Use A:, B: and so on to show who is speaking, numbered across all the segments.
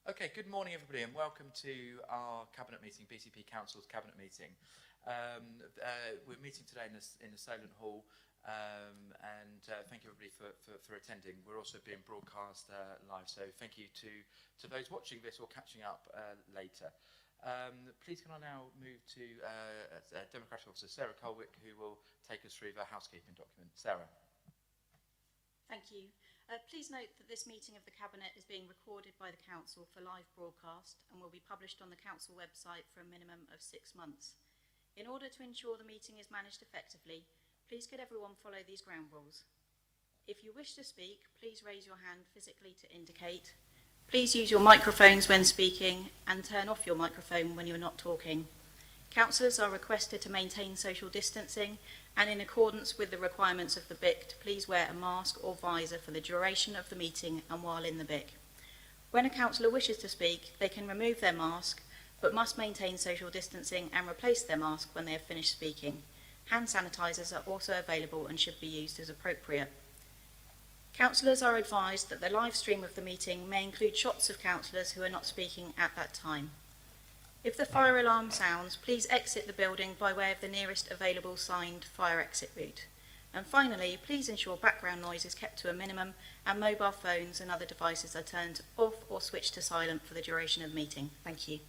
A: Okay, good morning everybody and welcome to our Cabinet meeting, BCP Council's Cabinet meeting. We're meeting today in the Solent Hall and thank you everybody for attending. We're also being broadcast live, so thank you to those watching this or catching up later. Please can I now move to Democratic Officer Sarah Colwick, who will take us through the housekeeping document. Sarah.
B: Thank you. Please note that this meeting of the Cabinet is being recorded by the Council for live broadcast and will be published on the Council website for a minimum of 6 months. In order to ensure the meeting is managed effectively, please could everyone follow these ground rules. If you wish to speak, please raise your hand physically to indicate. Please use your microphones when speaking and turn off your microphone when you're not talking. Councillors are requested to maintain social distancing and in accordance with the requirements of the BIC to please wear a mask or visor for the duration of the meeting and while in the BIC. When a councillor wishes to speak, they can remove their mask but must maintain social distancing and replace their mask when they have finished speaking. Hand sanitisers are also available and should be used as appropriate. Councillors are advised that the live stream of the meeting may include shots of councillors who are not speaking at that time. If the fire alarm sounds, please exit the building by way of the nearest available signed fire exit route. And finally, please ensure background noise is kept to a minimum and mobile phones and other devices are turned off or switched to silent for the duration of the meeting. Thank you.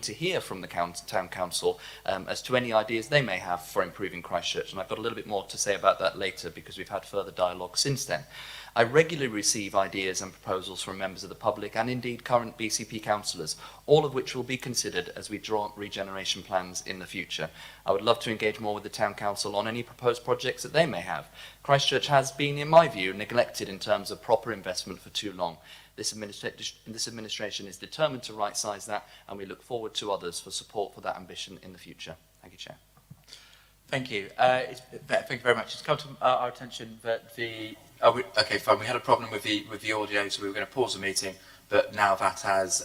C: to hear from the Town Council as to any ideas they may have for improving Christchurch, and I've got a little bit more to say about that later because we've had further dialogue since then. I regularly receive ideas and proposals from members of the public and indeed current BCP councillors, all of which will be considered as we draw up regeneration plans in the future. I would love to engage more with the Town Council on any proposed projects that they may have. Christchurch has been, in my view, neglected in terms of proper investment for too long. This administration is determined to right-size that, and we look forward to others for support for that ambition in the future. Thank you, Chair.
A: Thank you. Thank you very much. It's come to our attention that okay, fine. We had a problem with the audio, so we were going to pause the meeting, but now that has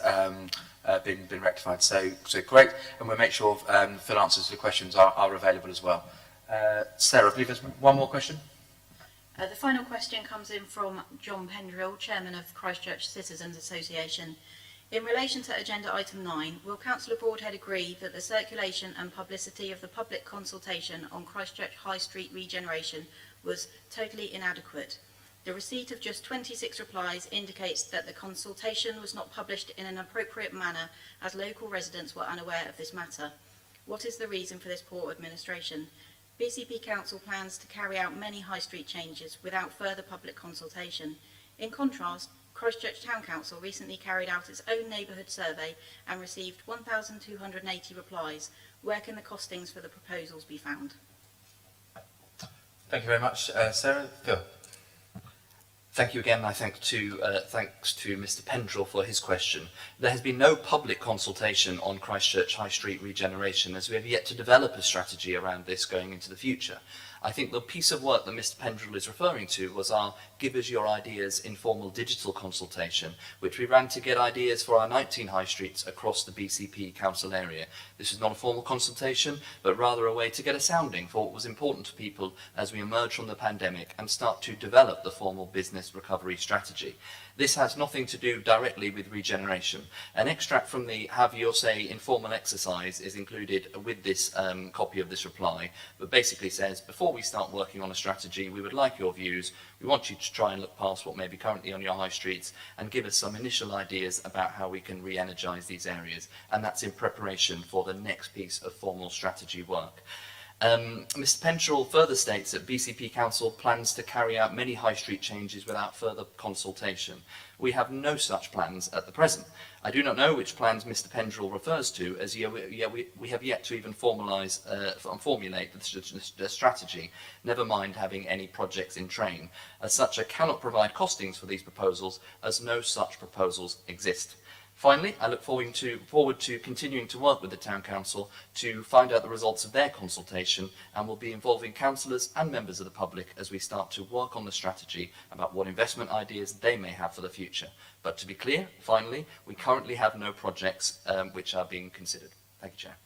A: been rectified. So great, and we'll make sure full answers to the questions are available as well. Sarah, I believe there's one more question.
B: The final question comes in from John Pendrill, Chairman of Christchurch Citizens Association. In relation to agenda item 9, will Councillor Broadhead agree that the circulation and publicity of the public consultation on Christchurch High Street regeneration was totally inadequate? The receipt of just 26 replies indicates that the consultation was not published in an appropriate manner as local residents were unaware of this matter. What is the reason for this poor administration? BCP Council plans to carry out many high street changes without further public consultation. In contrast, Christchurch Town Council recently carried out its own neighbourhood survey and received 1,280 replies. Where can the costings for the proposals be found?
A: Thank you very much, Sarah. Phil.
C: Thank you again. Thanks to Mr. Pendrill for his question. There has been no public consultation on Christchurch High Street regeneration, as we have yet to develop a strategy around this going into the future. I think the piece of work that Mr. Pendrill is referring to was our Give Us Your Ideas informal digital consultation, which we ran to get ideas for our 19 high streets across the BCP Council area. This is not a formal consultation, but rather a way to get a sounding for what was important to people as we emerge from the pandemic and start to develop the formal business recovery strategy. This has nothing to do directly with regeneration. An extract from the Have Your Say informal exercise is included with this copy of this reply, but basically says, before we start working on a strategy, we would like your views. We want you to try and look past what may be currently on your high streets and give us some initial ideas about how we can re-energise these areas. And that's in preparation for the next piece of formal strategy work. Mr. Pendrill further states that BCP Council plans to carry out many high street changes without further consultation. We have no such plans at the present. I do not know which plans Mr. Pendrill refers to, as we have yet to even formulate the strategy, never mind having any projects in train. As such, I cannot provide costings for these proposals, as no such proposals exist. Finally, I look forward to continuing to work with the Town Council to find out the results of their consultation, and will be involving councillors and members of the public as we start to work on the strategy about what investment ideas they may have for the future. But to be clear, finally, we currently have no projects which are being considered. Thank you, Chair.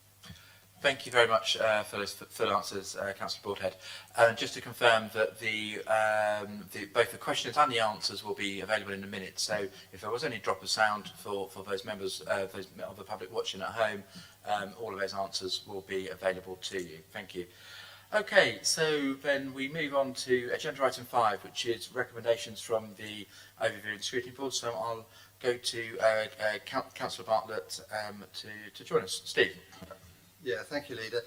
A: Thank you very much for those full answers, Councillor Broadhead. Just to confirm that both the questions and the answers will be available in a minute. So if there was any drop of sound for those members of the public watching at home, all of those answers will be available to you. Thank you. Okay, so then we move on to agenda item 5, which is recommendations from the Overview and Scrutiny Board. So I'll go to Councillor Bartlett to join us. Steve.
D: Yeah, thank you, Leader.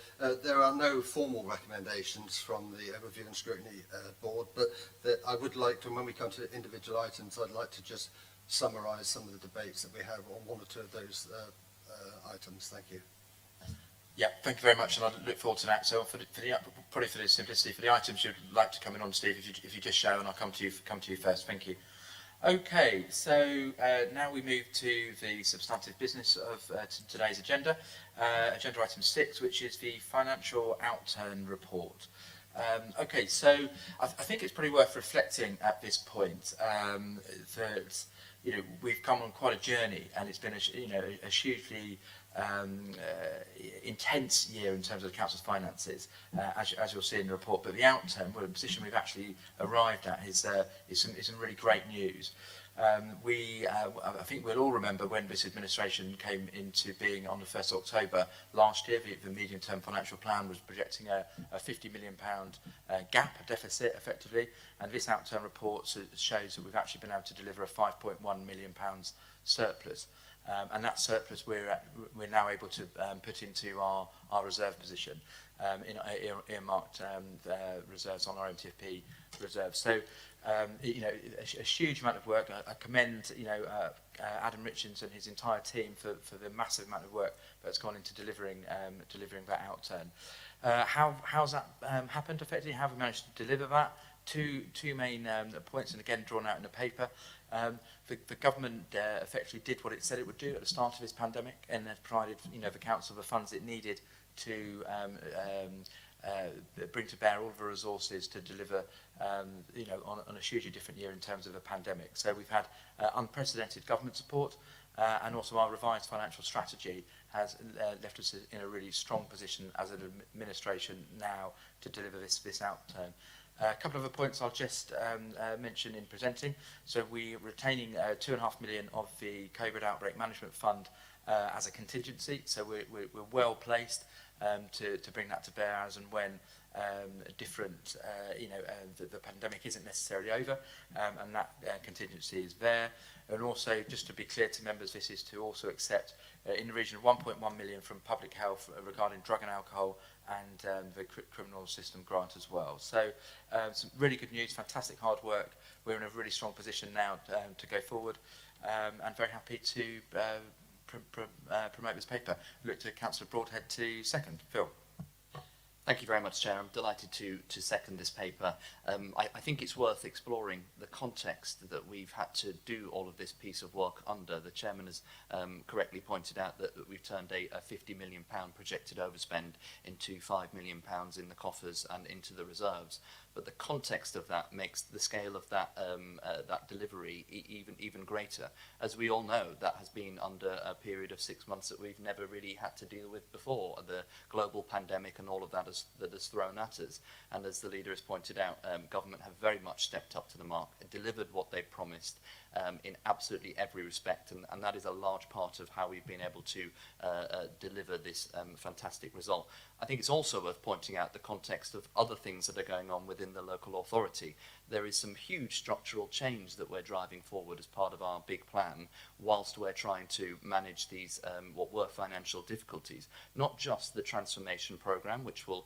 D: There are no formal recommendations from the Overview and Scrutiny Board, but I would like to, when we come to individual items, I'd like to just summarise some of the debates that we have on one or two of those items. Thank you.
A: Yeah, thank you very much, and I look forward to that. So probably for the simplicity, for the items you'd like to come in on, Steve, if you just show, and I'll come to you first. Thank you. Okay, so now we move to the substantive business of today's agenda. Agenda item 6, which is the financial outturn report. Okay, so I think it's probably worth reflecting at this point that we've come on quite a journey, and it's been a hugely intense year in terms of the council's finances, as you'll see in the report. But the outturn, well, the position we've actually arrived at is some really great news. I think we'll all remember when this administration came into being on the 1st of October last year. The medium-term financial plan was projecting a £50 million gap, a deficit, effectively, and this outturn report shows that we've actually been able to deliver a £5.1 million surplus. And that surplus we're now able to put into our reserve position, in earmarked reserves on our MTFP reserves. So, you know, a huge amount of work. I commend, you know, Adam Richards and his entire team for the massive amount of work that's gone into delivering that outturn. How's that happened effectively? How have we managed to deliver that? Two main points, and again drawn out in the paper. The government effectively did what it said it would do at the start of this pandemic, and has provided, you know, the council the funds it needed to bring to bear all of the resources to deliver, you know, on a hugely different year in terms of a pandemic. So we've had unprecedented government support, and also our revised financial strategy has left us in a really strong position as an administration now to deliver this outturn. A couple of the points I'll just mention in presenting. So we're retaining 2.5 million of the COVID Outbreak Management Fund as a contingency. So we're well placed to bring that to bear as and when different, you know, the pandemic isn't necessarily over, and that contingency is there. And also, just to be clear to members, this is to also accept in the region of 1.1 million from public health regarding drug and alcohol, and the criminal system grant as well. So some really good news, fantastic hard work. We're in a really strong position now to go forward, and very happy to promote this paper. Look to Councillor Broadhead to second. Phil.
C: Thank you very much, Chair. I'm delighted to second this paper. I think it's worth exploring the context that we've had to do all of this piece of work under. The Chairman has correctly pointed out that we've turned a £50 million projected overspend into £5 million in the coffers and into the reserves. But the context of that makes the scale of that that delivery even greater. As we all know, that has been under a period of 6 months that we've never really had to deal with before. The global pandemic and all of that has thrown at us. And as the leader has pointed out, government have very much stepped up to the mark and delivered what they promised in absolutely every respect. And that is a large part of how we've been able to deliver this fantastic result. I think it's also worth pointing out the context of other things that are going on within the local authority. There is some huge structural change that we're driving forward as part of our big plan, whilst we're trying to manage these what were financial difficulties. Not just the transformation programme, which will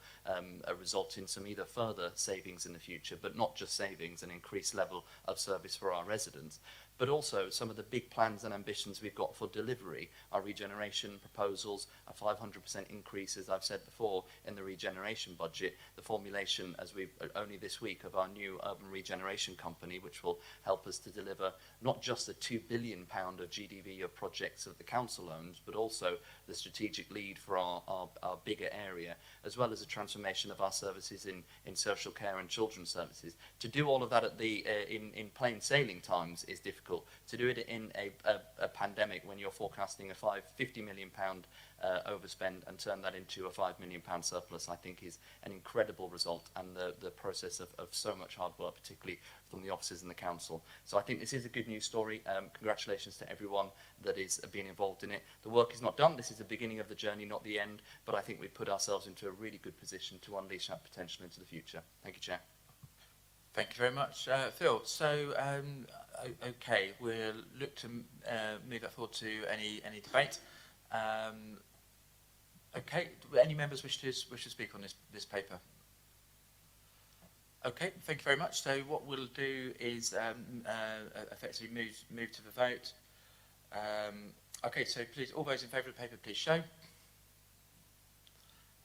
C: result in some either further savings in the future, but not just savings, an increased level of service for our residents, but also some of the big plans and ambitions we've got for delivery, our regeneration proposals, a 500% increase, as I've said before, in the regeneration budget, the formulation, as we've only this week, of our new urban regeneration company, which will help us to deliver not just the £2 billion of GDV of projects that the council owns, but also the strategic lead for our bigger area, as well as the transformation of our services in social care and children's services. To do all of that at the in plain sailing times is difficult. To do it in a pandemic when you're forecasting a £50 million overspend and turn that into a £5 million surplus, I think is an incredible result, and the process of so much hard work, particularly from the officers in the council. So I think this is a good news story. Congratulations to everyone that is being involved in it. The work is not done. This is the beginning of the journey, not the end, but I think we've put ourselves into a really good position to unleash that potential into the future. Thank you, Chair.
A: Thank you very much, Phil. So, okay, we'll look to move that forward to any debate. Okay, do any members wish to speak on this paper? Okay, thank you very much. So what we'll do is effectively move to the vote. Okay, so please, all those in favour of the paper, please show.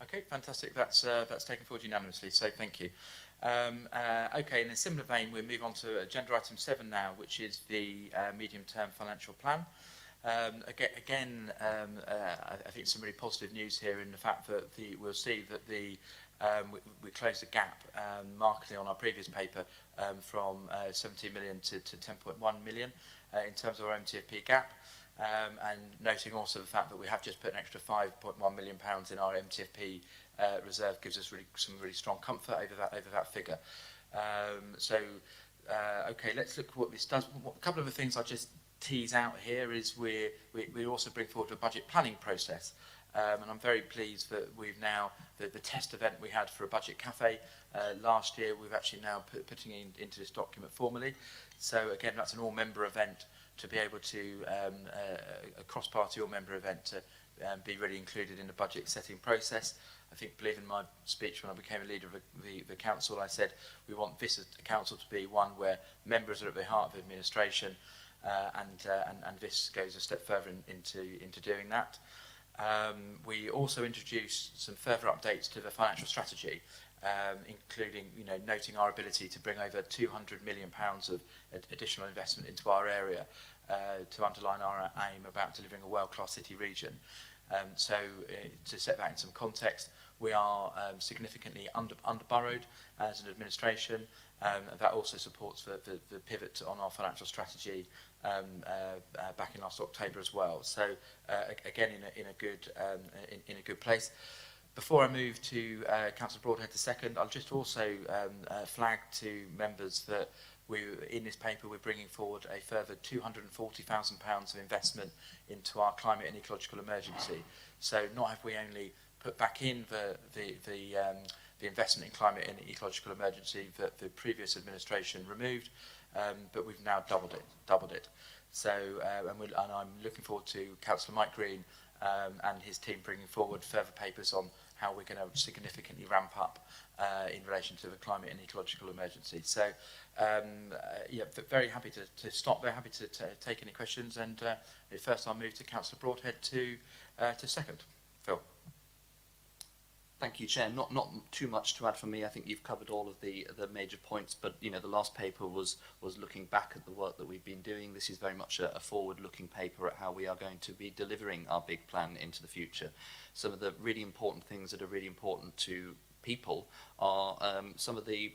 A: Okay, fantastic. That's taken forward unanimously. So thank you. Okay, in a similar vein, we'll move on to agenda item 7 now, which is the medium-term financial plan. Again, I think some really positive news here in the fact that we'll see that we closed the gap markedly on our previous paper from 17 million to 10.1 million in terms of our MTFP gap. And noting also the fact that we have just put an extra £5.1 million in our MTFP reserve gives us some really strong comfort over that figure. Okay, let's look at what this does. A couple of the things I'll just tease out here is we also bring forward a budget planning process. And I'm very pleased that we've now, the test event we had for a budget cafe last year, we've actually now putting into this document formally. So again, that's an all-member event to be able to, a cross-party or member event to be really included in the budget setting process. I think, believe in my speech when I became a leader of the council, I said we want this council to be one where members are at the heart of administration, and this goes a step further into doing that. We also introduced some further updates to the financial strategy, including, noting our ability to bring over £200 million of additional investment into our area, to underline our aim about delivering a world-class city region. So to set that in some context, we are significantly under-burrowed as an administration, and that also supports the pivot on our financial strategy back in last October as well. So again, in a good place. Before I move to Councillor Broadhead to second, I'll just also flag to members that in this paper we're bringing forward a further £240,000 of investment into our climate and ecological emergency. So not have we only put back in the investment in climate and ecological emergency that the previous administration removed, but we've now doubled it. So and I'm looking forward to Councillor Mike Green and his team bringing forward further papers on how we're going to significantly ramp up in relation to the climate and ecological emergency. So yeah, very happy to stop there, happy to take any questions, and first I'll move to Councillor Broadhead to second. Phil.
C: Thank you, Chair. Not too much to add from me. I think you've covered all of the major points, but the last paper was looking back at the work that we've been doing. This is very much a forward-looking paper at how we are going to be delivering our big plan into the future. Some of the really important things that are really important to people are some of the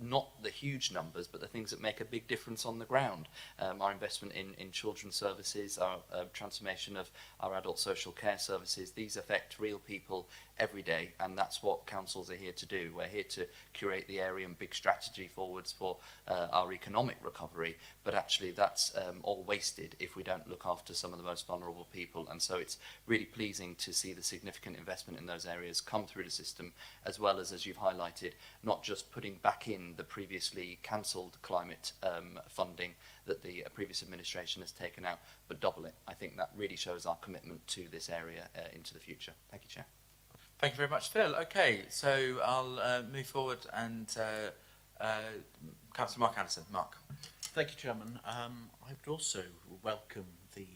C: not the huge numbers, but the things that make a big difference on the ground. Our investment in children's services, our transformation of our adult social care services, these affect real people every day, and that's what councils are here to do. We're here to curate the area and big strategy forwards for our economic recovery, but actually that's all wasted if we don't look after some of the most vulnerable people. And so it's really pleasing to see the significant investment in those areas come through the system, as well as you've highlighted, not just putting back in the previously cancelled climate funding that the previous administration has taken out, but double it. I think that really shows our commitment to this area into the future. Thank you, Chair.
A: Thank you very much, Phil. Okay, so I'll move forward and Councillor Mark Anderson. Mark.
E: Thank you, Chairman. I would also welcome the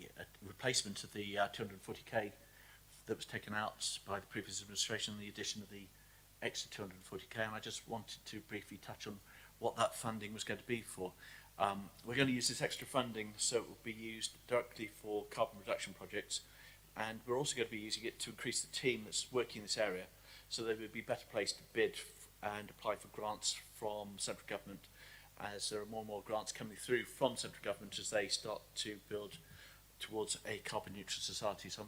E: replacement of the 240k that was taken out by the previous administration, the addition of the extra 240k, and I just wanted to briefly touch on what that funding was going to be for. We're going to use this extra funding so it will be used directly for carbon reduction projects, and we're also going to be using it to increase the team that's working in this area so they would be better placed to bid and apply for grants from central government, as there are more and more grants coming through from central government as they start to build towards a carbon neutral society. So I'm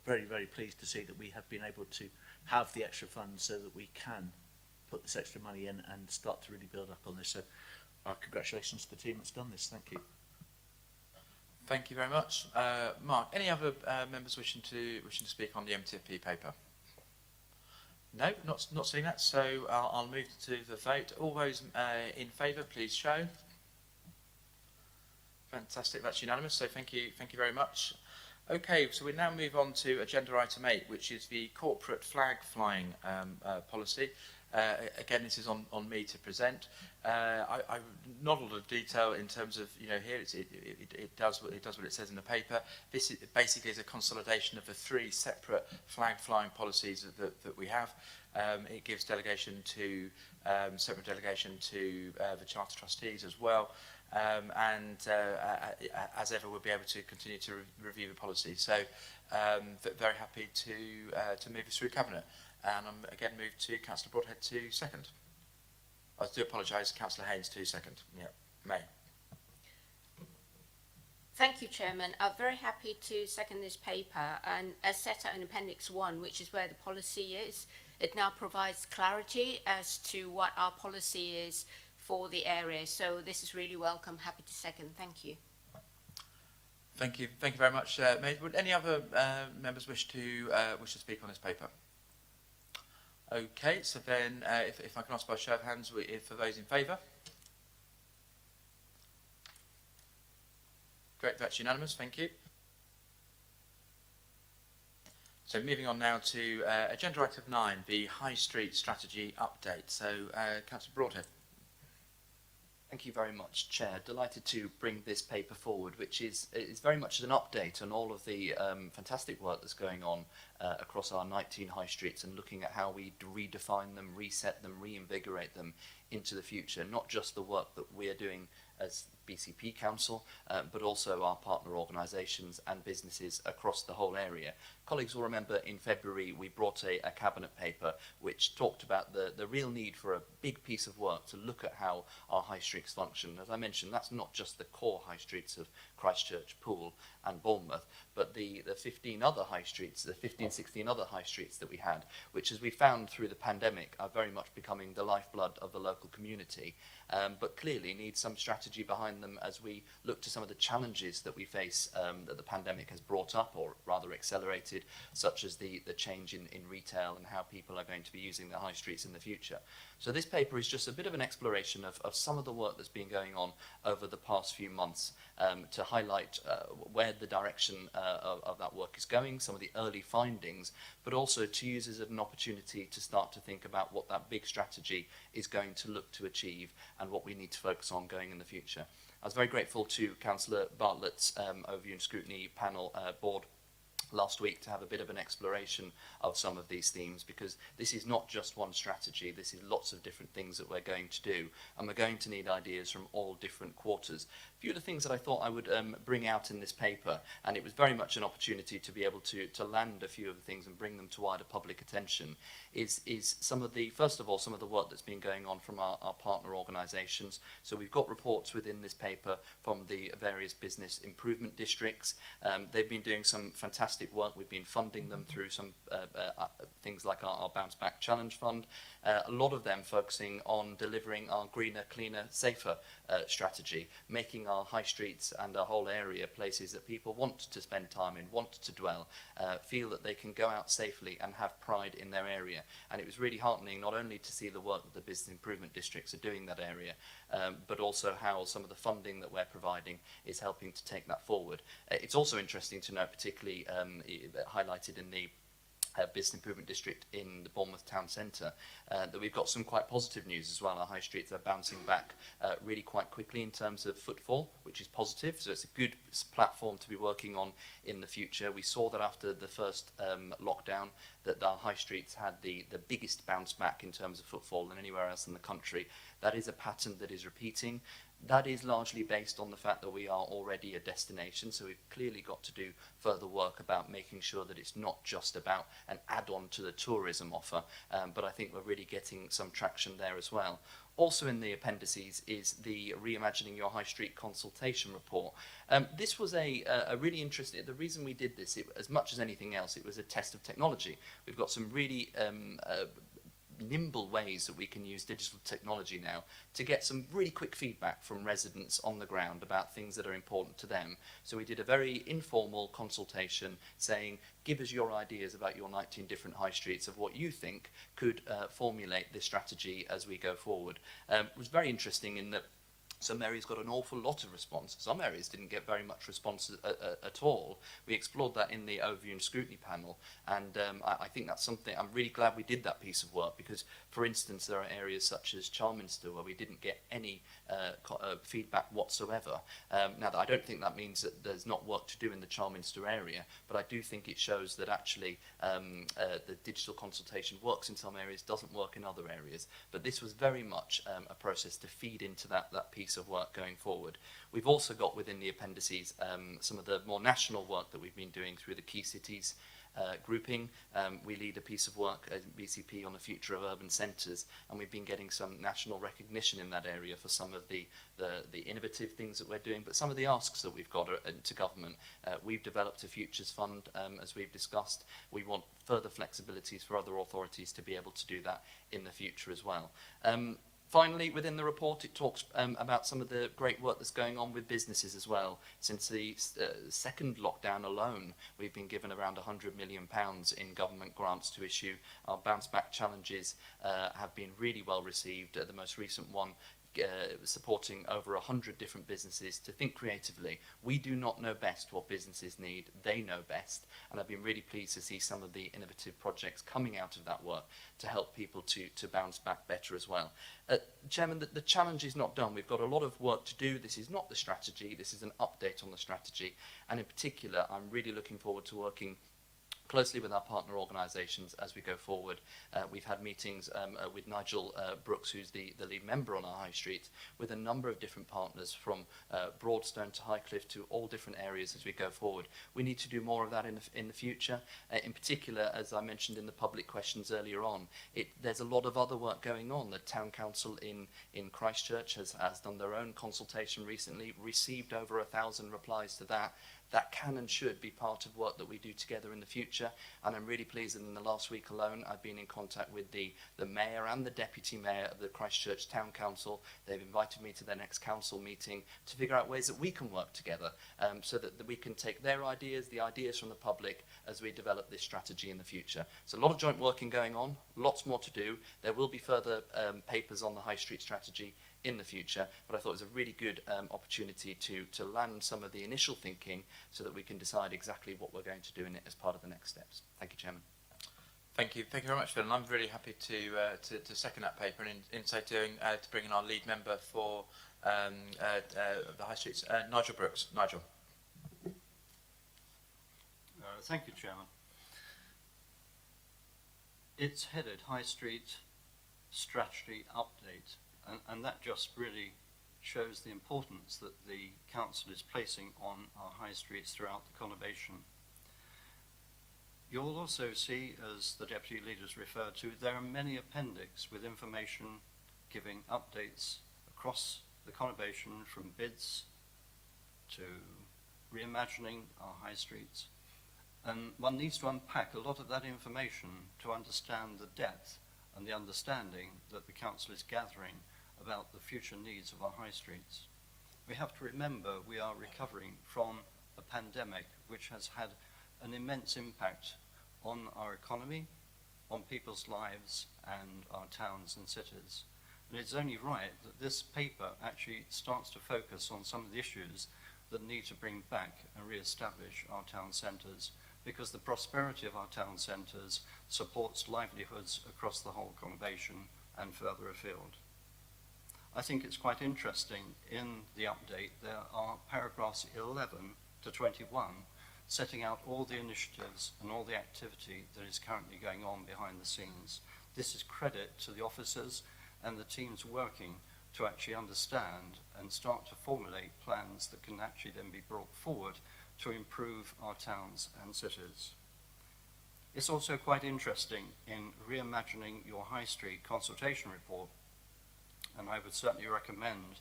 E: very, very pleased to see that we have been able to have the extra funds so that we can put this extra money in and start to really build up on this. So congratulations to the team that's done this. Thank you.
A: Thank you very much. Mark, any other members wishing to speak on the MTFP paper? No, not seeing that, so I'll move to the vote. All those in favour, please show. Fantastic, that's unanimous, so thank you very much. Okay, so we now move on to agenda item 8, which is the corporate flag flying policy. Again, this is on me to present. I not a lot of detail in terms of, here it does what it says in the paper. This basically is a consolidation of the 3 separate flag flying policies that we have. It gives delegation to separate delegation to the Charter Trustees as well. And as ever, we'll be able to continue to review the policy. So very happy to move this through Cabinet. And I'm again move to Councillor Broadhead to second. I do apologise, Councillor Haines to second. Yeah, May.
F: Thank you, Chairman. I'm very happy to second this paper, and as set out in Appendix 1, which is where the policy is, it now provides clarity as to what our policy is for the area. So this is really welcome. Happy to second. Thank you.
A: Thank you very much, May. Would any other members wish to speak on this paper? Okay, so then if I can ask by show of hands for those in favour. Great, that's unanimous, thank you. So moving on now to agenda item 9, the High Street Strategy Update. So, Councillor Broadhead.
C: Thank you very much, Chair. Delighted to bring this paper forward, which is very much an update on all of the fantastic work that's going on across our 19 high streets, and looking at how we redefine them, reset them, reinvigorate them into the future. Not just the work that we are doing as BCP Council, but also our partner organisations and businesses across the whole area. Colleagues will remember in February we brought a cabinet paper which talked about the real need for a big piece of work to look at how our high streets function. As I mentioned, that's not just the core high streets of Christchurch, Poole and Bournemouth, but the 15 other high streets, the 15, 16 other high streets that we had, which, as we found through the pandemic, are very much becoming the lifeblood of the local community, but clearly need some strategy behind them as we look to some of the challenges that we face that the pandemic has brought up, or rather accelerated, such as the change in retail and how people are going to be using the high streets in the future. So this paper is just a bit of an exploration of some of the work that's been going on over the past few months, to highlight where the direction of that work is going, some of the early findings, but also to use as an opportunity to start to think about what that big strategy is going to look to achieve and what we need to focus on going in the future. I was very grateful to Councillor Bartlett's Overview and Scrutiny panel board last week to have a bit of an exploration of some of these themes, because this is not just one strategy, this is lots of different things that we're going to do, and we're going to need ideas from all different quarters. A few of the things that I thought I would bring out in this paper, and it was very much an opportunity to be able to land a few of the things and bring them to wider public attention, is some of the, first of all, some of the work that's been going on from our partner organisations. So we've got reports within this paper from the various business improvement districts. They've been doing some fantastic work. We've been funding them through some things like our Bounce Back Challenge Fund. A lot of them focusing on delivering our greener, cleaner, safer strategy, making our high streets and our whole area places that people want to spend time in, want to dwell, feel that they can go out safely and have pride in their area. And it was really heartening not only to see the work that the business improvement districts are doing in that area, but also how some of the funding that we're providing is helping to take that forward. It's also interesting to note, particularly highlighted in the business improvement district in the Bournemouth town centre, that we've got some quite positive news as well. Our high streets are bouncing back really quite quickly in terms of footfall, which is positive, so it's a good platform to be working on in the future. We saw that after the first lockdown, that our high streets had the biggest bounce back in terms of footfall than anywhere else in the country. That is a pattern that is repeating. That is largely based on the fact that we are already a destination, so we've clearly got to do further work about making sure that it's not just about an add-on to the tourism offer, but I think we're really getting some traction there as well. Also in the appendices is the Reimagining Your High Street consultation report. This was a really interesting, the reason we did this, as much as anything else, it was a test of technology. We've got some really nimble ways that we can use digital technology now to get some really quick feedback from residents on the ground about things that are important to them. So we did a very informal consultation saying, give us your ideas about your 19 different high streets of what you think could formulate this strategy as we go forward. It was very interesting in that some areas got an awful lot of response. Some areas didn't get very much response at all. We explored that in the Overview and Scrutiny panel, and I think that's something, I'm really glad we did that piece of work, because, for instance, there are areas such as Charminster where we didn't get any feedback whatsoever. Now, I don't think that means that there's not work to do in the Charminster area, but I do think it shows that actually the digital consultation works in some areas, doesn't work in other areas. But this was very much a process to feed into that piece of work going forward. We've also got within the appendices some of the more national work that we've been doing through the Key Cities grouping. We lead a piece of work at BCP on the future of urban centres, and we've been getting some national recognition in that area for some of the innovative things that we're doing, but some of the asks that we've got to government. We've developed a futures fund, as we've discussed. We want further flexibilities for other authorities to be able to do that in the future as well. Finally, within the report, it talks about some of the great work that's going on with businesses as well. Since the second lockdown alone, we've been given around £100 million in government grants to issue. Our bounce back challenges have been really well received. The most recent one supporting over 100 different businesses to think creatively. We do not know best what businesses need, they know best, and I've been really pleased to see some of the innovative projects coming out of that work to help people to bounce back better as well. Chairman, the challenge is not done. We've got a lot of work to do. This is not the strategy, this is an update on the strategy, and in particular I'm really looking forward to working closely with our partner organisations as we go forward. We've had meetings with Nigel Brooks, who's the lead member on our High Street, with a number of different partners from Broadstone to Highcliffe to all different areas as we go forward. We need to do more of that in the future. In particular, as I mentioned in the public questions earlier on, there's a lot of other work going on. The Town Council in Christchurch has done their own consultation recently, received over 1,000 replies to that. That can and should be part of work that we do together in the future, and I'm really pleased that in the last week alone I've been in contact with the Mayor and the Deputy Mayor of the Christchurch Town Council. They've invited me to their next council meeting to figure out ways that we can work together so that we can take their ideas, the ideas from the public, as we develop this strategy in the future. So a lot of joint working going on, lots more to do. There will be further papers on the High Street strategy in the future, but I thought it was a really good opportunity to land some of the initial thinking so that we can decide exactly what we're going to do in it as part of the next steps. Thank you, Chairman.
A: Thank you very much, Phil, and I'm really happy to second that paper, and in so doing to bring in our lead member for the High Streets, Nigel Brooks. Nigel.
G: Thank you, Chairman. It's headed High Street Strategy Update, and that just really shows the importance that the Council is placing on our high streets throughout the conurbation. You'll also see, as the Deputy Leaders referred to, there are many appendix with information giving updates across the conurbation, from bids to reimagining our high streets. And one needs to unpack a lot of that information to understand the depth and the understanding that the Council is gathering about the future needs of our high streets. We have to remember we are recovering from a pandemic which has had an immense impact on our economy, on people's lives and our towns and cities. And it's only right that this paper actually starts to focus on some of the issues that need to bring back and re-establish our town centres, because the prosperity of our town centres supports livelihoods across the whole conurbation and further afield. I think it's quite interesting in the update there are paragraphs 11 to 21 setting out all the initiatives and all the activity that is currently going on behind the scenes. This is credit to the officers and the teams working to actually understand and start to formulate plans that can actually then be brought forward to improve our towns and cities. It's also quite interesting in reimagining your high street consultation report, and I would certainly recommend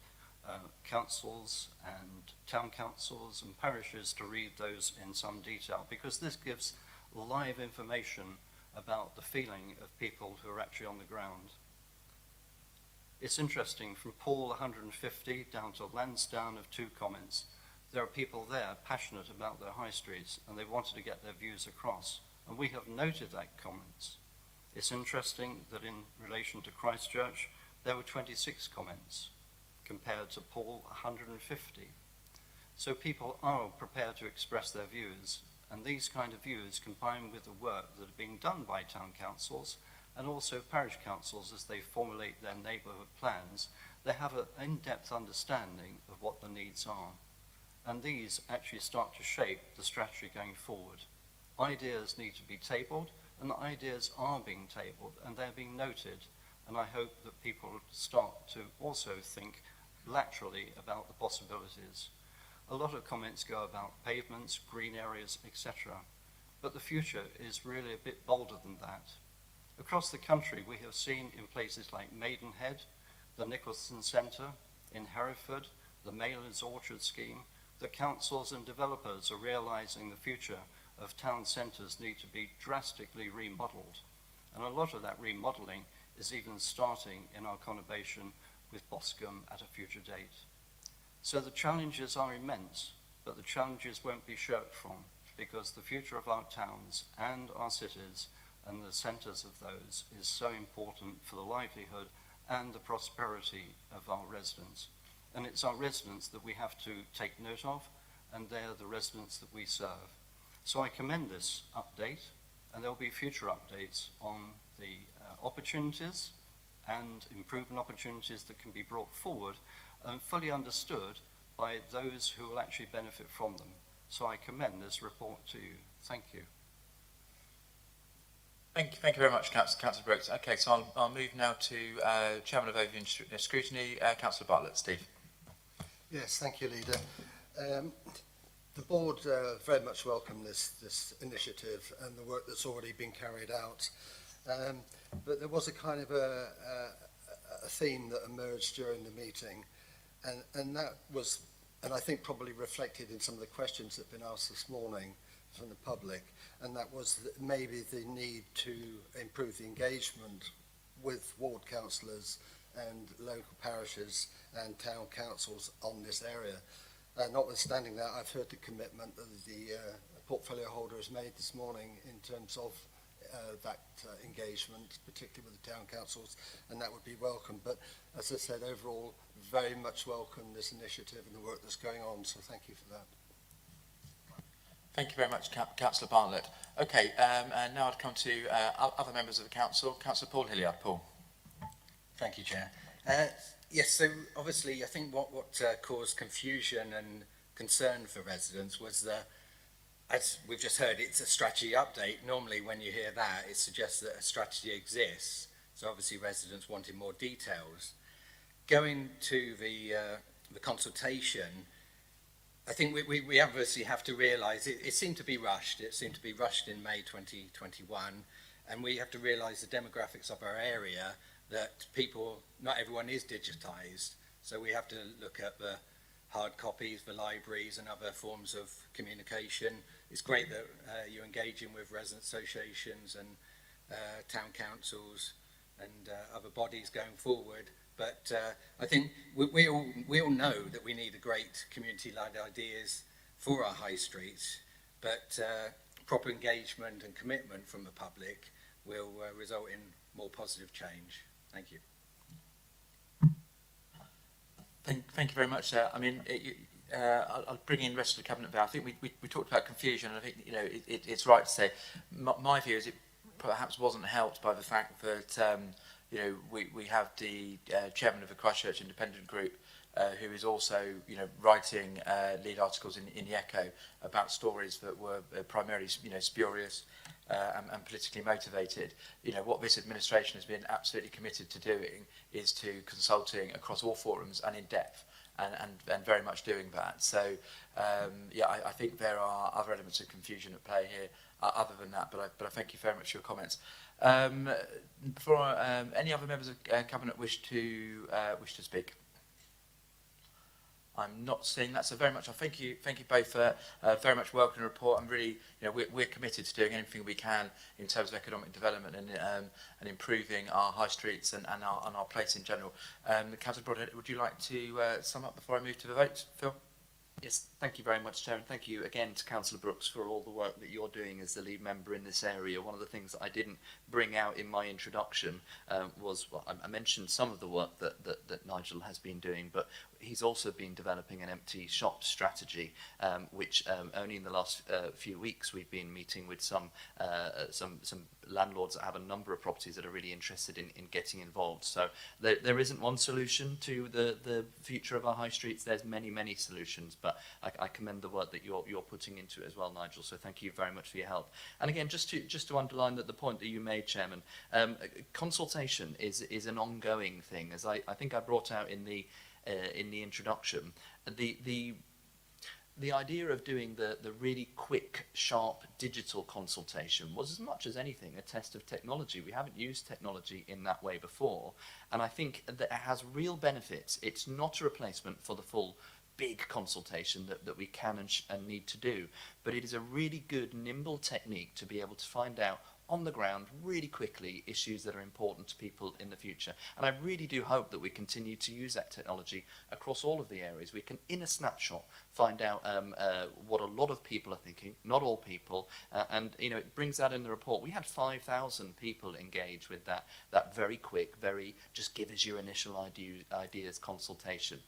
G: councils and town councils and parishes to read those in some detail, because this gives live information about the feeling of people who are actually on the ground. It's interesting, from Paul 150 down to Lansdowne of 2 comments, there are people there passionate about their high streets and they wanted to get their views across, and we have noted that comments. It's interesting that in relation to Christchurch there were 26 comments compared to Paul 150. So people are prepared to express their views, and these kind of views, combined with the work that are being done by town councils and also parish councils as they formulate their neighbourhood plans, they have an in-depth understanding of what the needs are. And these actually start to shape the strategy going forward. Ideas need to be tabled, and the ideas are being tabled and they're being noted, and I hope that people start to also think laterally about the possibilities. A lot of comments go about pavements, green areas, etc. But the future is really a bit bolder than that. Across the country we have seen in places like Maidenhead, the Nicholson Centre, in Hereford, the Maylers Orchard scheme, that councils and developers are realising the future of town centres need to be drastically remodelled. And a lot of that remodelling is even starting in our conurbation with Boscombe at a future date. So the challenges are immense, but the challenges won't be shirked from, because the future of our towns and our cities and the centres of those is so important for the livelihood and the prosperity of our residents. And it's our residents that we have to take note of, and they're the residents that we serve. So I commend this update, and there will be future updates on the opportunities and improvement opportunities that can be brought forward and fully understood by those who will actually benefit from them. So I commend this report to you. Thank you.
A: Thank you very much, Councillor Brooks. Okay, so I'll move now to Chairman of Overview and Scrutiny, Councillor Bartlett. Steve.
D: Yes, thank you, Leader. The board very much welcome this initiative and the work that's already been carried out. But there was a kind of a theme that emerged during the meeting, and that was, and I think probably reflected in some of the questions that have been asked this morning from the public, and that was maybe the need to improve the engagement with ward councillors and local parishes and town councils on this area. Notwithstanding that, I've heard the commitment that the portfolio holder has made this morning in terms of that engagement, particularly with the town councils, and that would be welcome. But as I said, overall, very much welcome this initiative and the work that's going on, so thank you for that.
A: Thank you very much, Councillor Bartlett. Okay, and now I'd come to other members of the council. Councillor Paul Hilliard. Paul.
H: Thank you, Chair. Yes, so obviously I think what caused confusion and concern for residents was that, as we've just heard, it's a strategy update. Normally when you hear that, it suggests that a strategy exists. So obviously residents wanted more details. Going to the consultation, I think we obviously have to realise it seemed to be rushed. It seemed to be rushed in May 2021, and we have to realise the demographics of our area, that people, not everyone is digitised. So we have to look at the hard copies, the libraries and other forms of communication. It's great that you're engaging with resident associations and town councils and other bodies going forward. But I think we all know that we need a great community-led ideas for our high streets, but proper engagement and commitment from the public will result in more positive change. Thank you.
A: Thank you very much, sir. I mean, I'll bring in the rest of the cabinet now. I think we talked about confusion, and I think it's right to say my view is it perhaps wasn't helped by the fact that we have the chairman of the Christchurch Independent Group who is also writing lead articles in the Echo about stories that were primarily spurious and politically motivated. What this administration has been absolutely committed to doing is to consulting across all forums and in depth, and very much doing that. So I think there are other elements of confusion at play here other than that, but I thank you very much for your comments. Before any other members of cabinet wish to speak? I'm not seeing that, so very much. I thank you both for very much welcome report. I'm really, we're committed to doing anything we can in terms of economic development and improving our high streets and our place in general. Councillor Broadhead, would you like to sum up before I move to the vote, Phil?
C: Yes, thank you very much, Chair, and thank you again to Councillor Brooks for all the work that you're doing as the lead member in this area. One of the things that I didn't bring out in my introduction was, well, I mentioned some of the work that Nigel has been doing, but he's also been developing an empty shop strategy, which only in the last few weeks we've been meeting with some landlords that have a number of properties that are really interested in getting involved. So there isn't one solution to the future of our high streets. There's many solutions, but I commend the work that you're putting into it as well, Nigel. So thank you very much for your help. And again, just to underline that the point that you made, Chairman, consultation is an ongoing thing, as I think I brought out in the introduction. The idea of doing the really quick, sharp digital consultation was, as much as anything, a test of technology. We haven't used technology in that way before, and I think that it has real benefits. It's not a replacement for the full big consultation that we can and need to do, but it is a really good, nimble technique to be able to find out on the ground really quickly issues that are important to people in the future. And I really do hope that we continue to use that technology across all of the areas. We can, in a snapshot, find out what a lot of people are thinking, not all people, and it brings that in the report. We had 5,000 people engage with that very quick, very just give us your initial ideas consultation.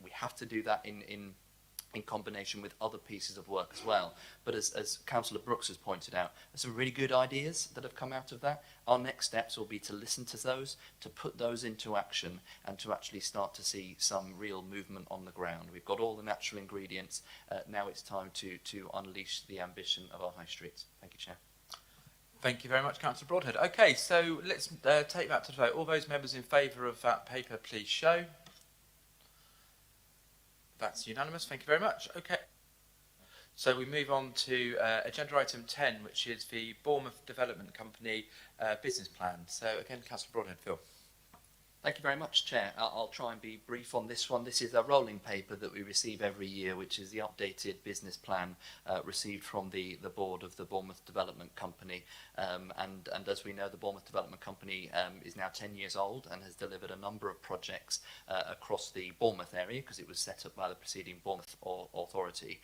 C: We have to do that in combination with other pieces of work as well. But as Councillor Brooks has pointed out, there's some really good ideas that have come out of that. Our next steps will be to listen to those, to put those into action, and to actually start to see some real movement on the ground. We've got all the natural ingredients. Now it's time to unleash the ambition of our high streets. Thank you, Chair.
A: Thank you very much, Councillor Broadhead. Okay, so let's take that to the vote. All those members in favour of that paper, please show. That's unanimous. Thank you very much. Okay. So we move on to agenda item 10, which is the Bournemouth Development Company business plan. So again, Councillor Broadhead, Phil.
C: Thank you very much, Chair. I'll try and be brief on this one. This is a rolling paper that we receive every year, which is the updated business plan received from the board of the Bournemouth Development Company. And as we know, the Bournemouth Development Company is now 10 years old and has delivered a number of projects across the Bournemouth area, because it was set up by the preceding Bournemouth Authority,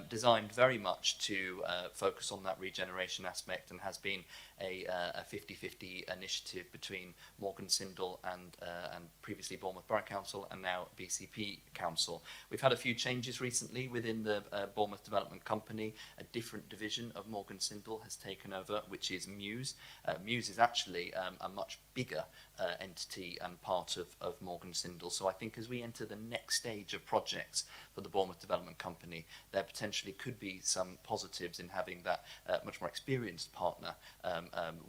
C: designed very much to focus on that regeneration aspect, and has been a 50-50 initiative between Morgan Sindall and previously Bournemouth Borough Council and now BCP Council. We've had a few changes recently within the Bournemouth Development Company. A different division of Morgan Sindall has taken over, which is Muse. Muse is actually a much bigger entity and part of Morgan Sindall. So I think as we enter the next stage of projects for the Bournemouth Development Company, there potentially could be some positives in having that much more experienced partner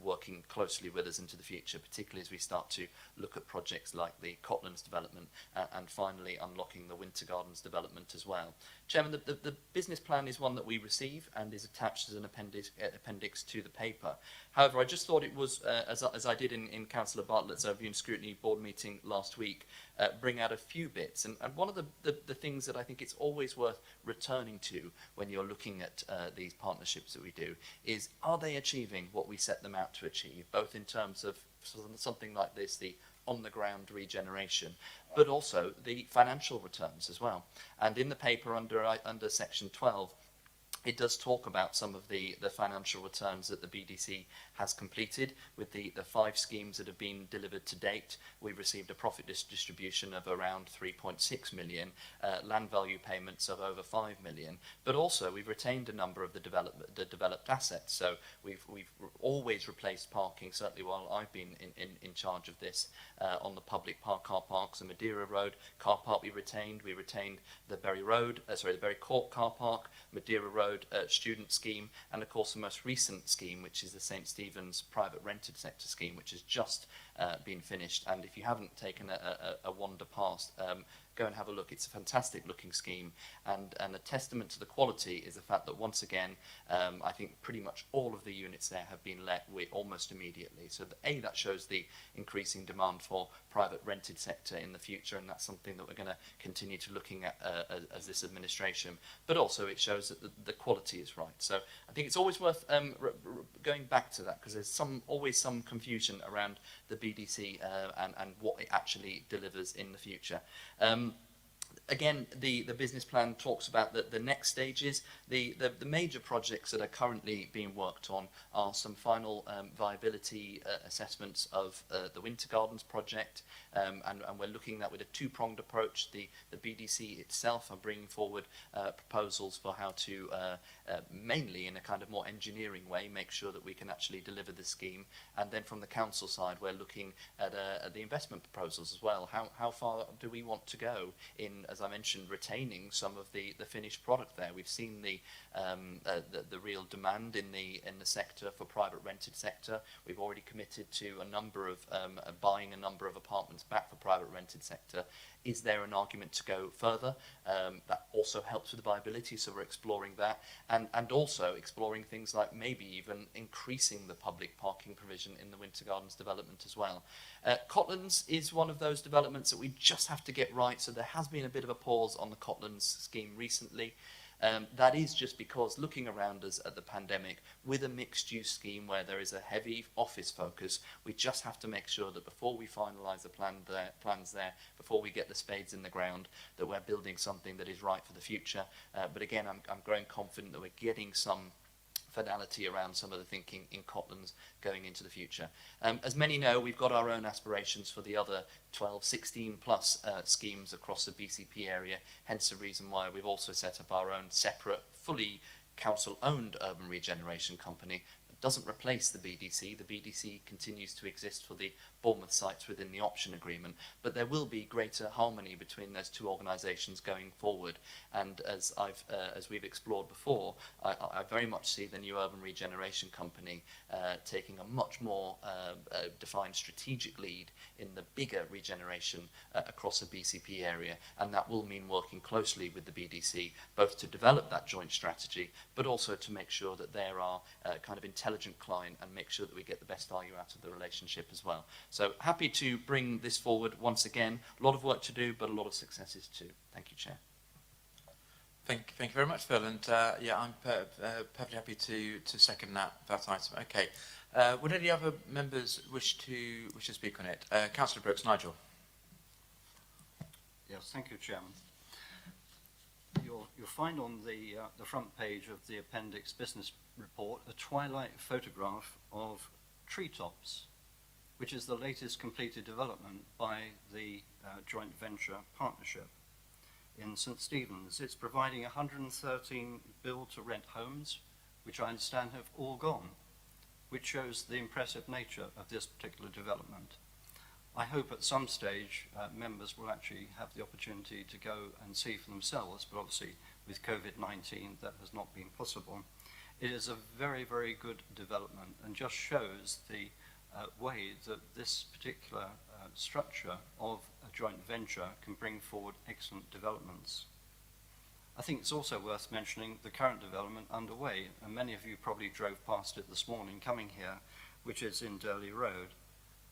C: working closely with us into the future, particularly as we start to look at projects like the Cotlands development and finally unlocking the Winter Gardens development as well. Chairman, the business plan is one that we receive and is attached as an appendix to the paper. However, I just thought it was, as I did in Councillor Bartlett's View and Scrutiny board meeting last week, bring out a few bits. And one of the things that I think it's always worth returning to when you're looking at these partnerships that we do is, are they achieving what we set them out to achieve, both in terms of something like this, the on-the-ground regeneration, but also the financial returns as well. And in the paper under section 12, it does talk about some of the financial returns that the BDC has completed. With the 5 schemes that have been delivered to date, we've received a profit distribution of around 3.6 million, land value payments of over 5 million, but also we've retained a number of the developed assets. So we've always replaced parking, certainly while I've been in charge of this, on the public car parks, the Madeira Road car park we retained the Bury Court car park, Madeira Road student scheme, and of course the most recent scheme, which is the St Stephen's private rented sector scheme, which has just been finished. And if you haven't taken a wander past, go and have a look. It's a fantastic looking scheme, and a testament to the quality is the fact that once again, I think pretty much all of the units there have been let almost immediately. So that shows the increasing demand for private rented sector in the future, and that's something that we're going to continue to looking at as this administration. But also it shows that the quality is right. So I think it's always worth going back to that, because there's always some confusion around the BDC and what it actually delivers in the future. Again, the business plan talks about the next stages. The major projects that are currently being worked on are some final viability assessments of the Winter Gardens project, and we're looking at with a two-pronged approach. The BDC itself are bringing forward proposals for how to, mainly in a kind of more engineering way, make sure that we can actually deliver the scheme. And then from the council side, we're looking at the investment proposals as well. How far do we want to go in, as I mentioned, retaining some of the finished product there? We've seen the real demand in the sector for private rented sector. We've already committed to a number of buying a number of apartments back for private rented sector. Is there an argument to go further? That also helps with the viability, so we're exploring that, and also exploring things like maybe even increasing the public parking provision in the Winter Gardens development as well. Cotlands is one of those developments that we just have to get right, so there has been a bit of a pause on the Cotlands scheme recently. That is just because looking around us at the pandemic, with a mixed-use scheme where there is a heavy office focus, we just have to make sure that before we finalise the plans there, before we get the spades in the ground, that we're building something that is right for the future. But again, I'm growing confident that we're getting some finality around some of the thinking in Cotlands going into the future. As many know, we've got our own aspirations for the other 12, 16 plus schemes across the BCP area, hence the reason why we've also set up our own separate, fully council-owned urban regeneration company. It doesn't replace the BDC. The BDC continues to exist for the Bournemouth sites within the option agreement, but there will be greater harmony between those two organisations going forward. And as we've explored before, I very much see the new urban regeneration company taking a much more defined strategic lead in the bigger regeneration across the BCP area, and that will mean working closely with the BDC, both to develop that joint strategy, but also to make sure that there are kind of intelligent client and make sure that we get the best value out of the relationship as well. So happy to bring this forward once again. A lot of work to do, but a lot of successes too. Thank you, Chair.
A: Thank you very much, Phil. And yeah, I'm perfectly happy to second that item. Okay. Would any other members wish to speak on it? Councillor Brooks, Nigel.
G: Yes, thank you, Chairman. You'll find on the front page of the appendix business report a twilight photograph of treetops, which is the latest completed development by the joint venture partnership in St Stephen's. It's providing 113 build-to-rent homes, which I understand have all gone, which shows the impressive nature of this particular development. I hope at some stage members will actually have the opportunity to go and see for themselves, but obviously with COVID-19 that has not been possible. It is a very, very good development and just shows the way that this particular structure of a joint venture can bring forward excellent developments. I think it's also worth mentioning the current development underway, and many of you probably drove past it this morning coming here, which is in Durley Road.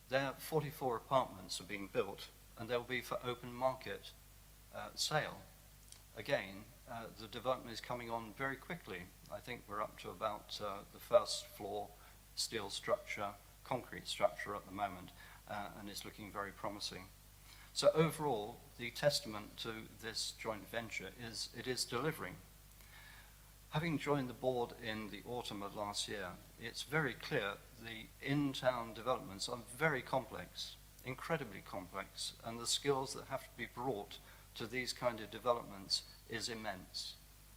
G: There 44 apartments are being built and they'll be for open market sale. Again, the development is coming on very quickly. I think we're up to about the first floor steel structure, concrete structure at the moment, and it's looking very promising. So overall, the testament to this joint venture is it is delivering. Having joined the board in the autumn of last year, it's very clear the in-town developments are very complex, incredibly complex, and the skills that have to be brought to these kind of developments is immense.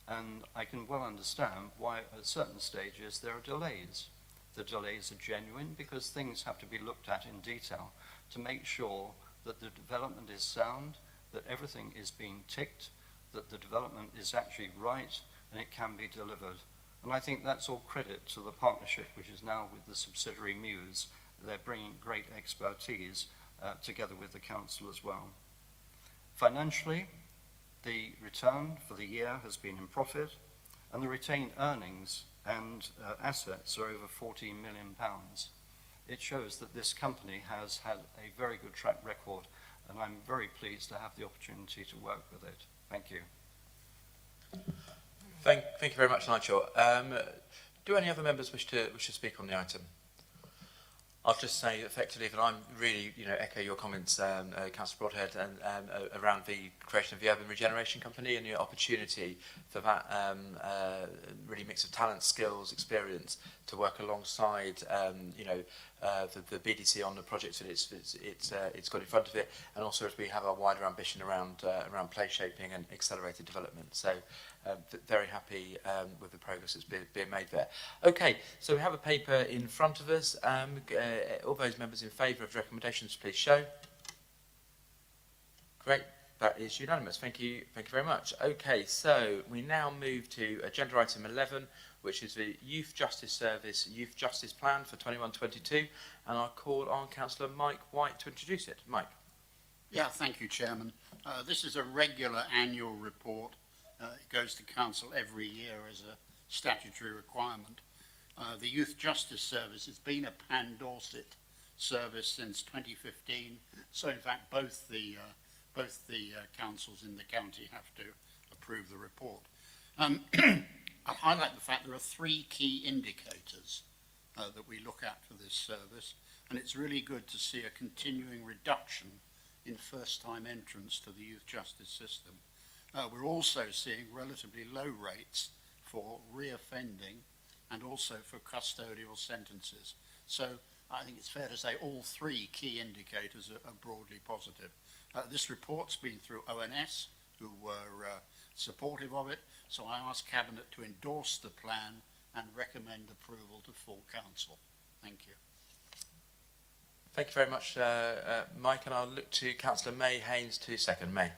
G: And I can well understand why at certain stages there are delays. The delays are genuine because things have to be looked at in detail to make sure that the development is sound, that everything is being ticked, that the development is actually right, and it can be delivered. And I think that's all credit to the partnership, which is now with the subsidiary Muse. They're bringing great expertise together with the council as well. Financially, the return for the year has been in profit, and the retained earnings and assets are over £14 million. It shows that this company has had a very good track record, and I'm very pleased to have the opportunity to work with it. Thank you.
A: Thank you very much, Nigel. Do any other members wish to speak on the item? I'll just say effectively that I'm really, echo your comments, Councillor Broadhead, and around the creation of the Urban Regeneration Company and the opportunity for that really mix of talent, skills, experience to work alongside, the BDC on the projects that it's got in front of it, and also as we have a wider ambition around place shaping and accelerated development. So very happy with the progress that's being made there. Okay, so we have a paper in front of us. All those members in favour of recommendations, please show. Great, that is unanimous. Thank you very much. Okay, so we now move to agenda item 11, which is the Youth Justice Service Youth Justice Plan for 21-22, and I'll call on Councillor Mike White to introduce it. Mike.
I: Yeah, thank you, Chairman. This is a regular annual report. It goes to Council every year as a statutory requirement. The Youth Justice Service has been a Pan Dorset service since 2015, so in fact both the councils in the county have to approve the report. I'll highlight the fact there are 3 key indicators that we look at for this service, and it's really good to see a continuing reduction in first-time entrants to the youth justice system. We're also seeing relatively low rates for reoffending and also for custodial sentences. So I think it's fair to say all 3 key indicators are broadly positive. This report's been through ONS, who were supportive of it, so I ask Cabinet to endorse the plan and recommend approval to full council. Thank you.
A: Thank you very much, Mike, and I'll look to Councillor Haines to second. May.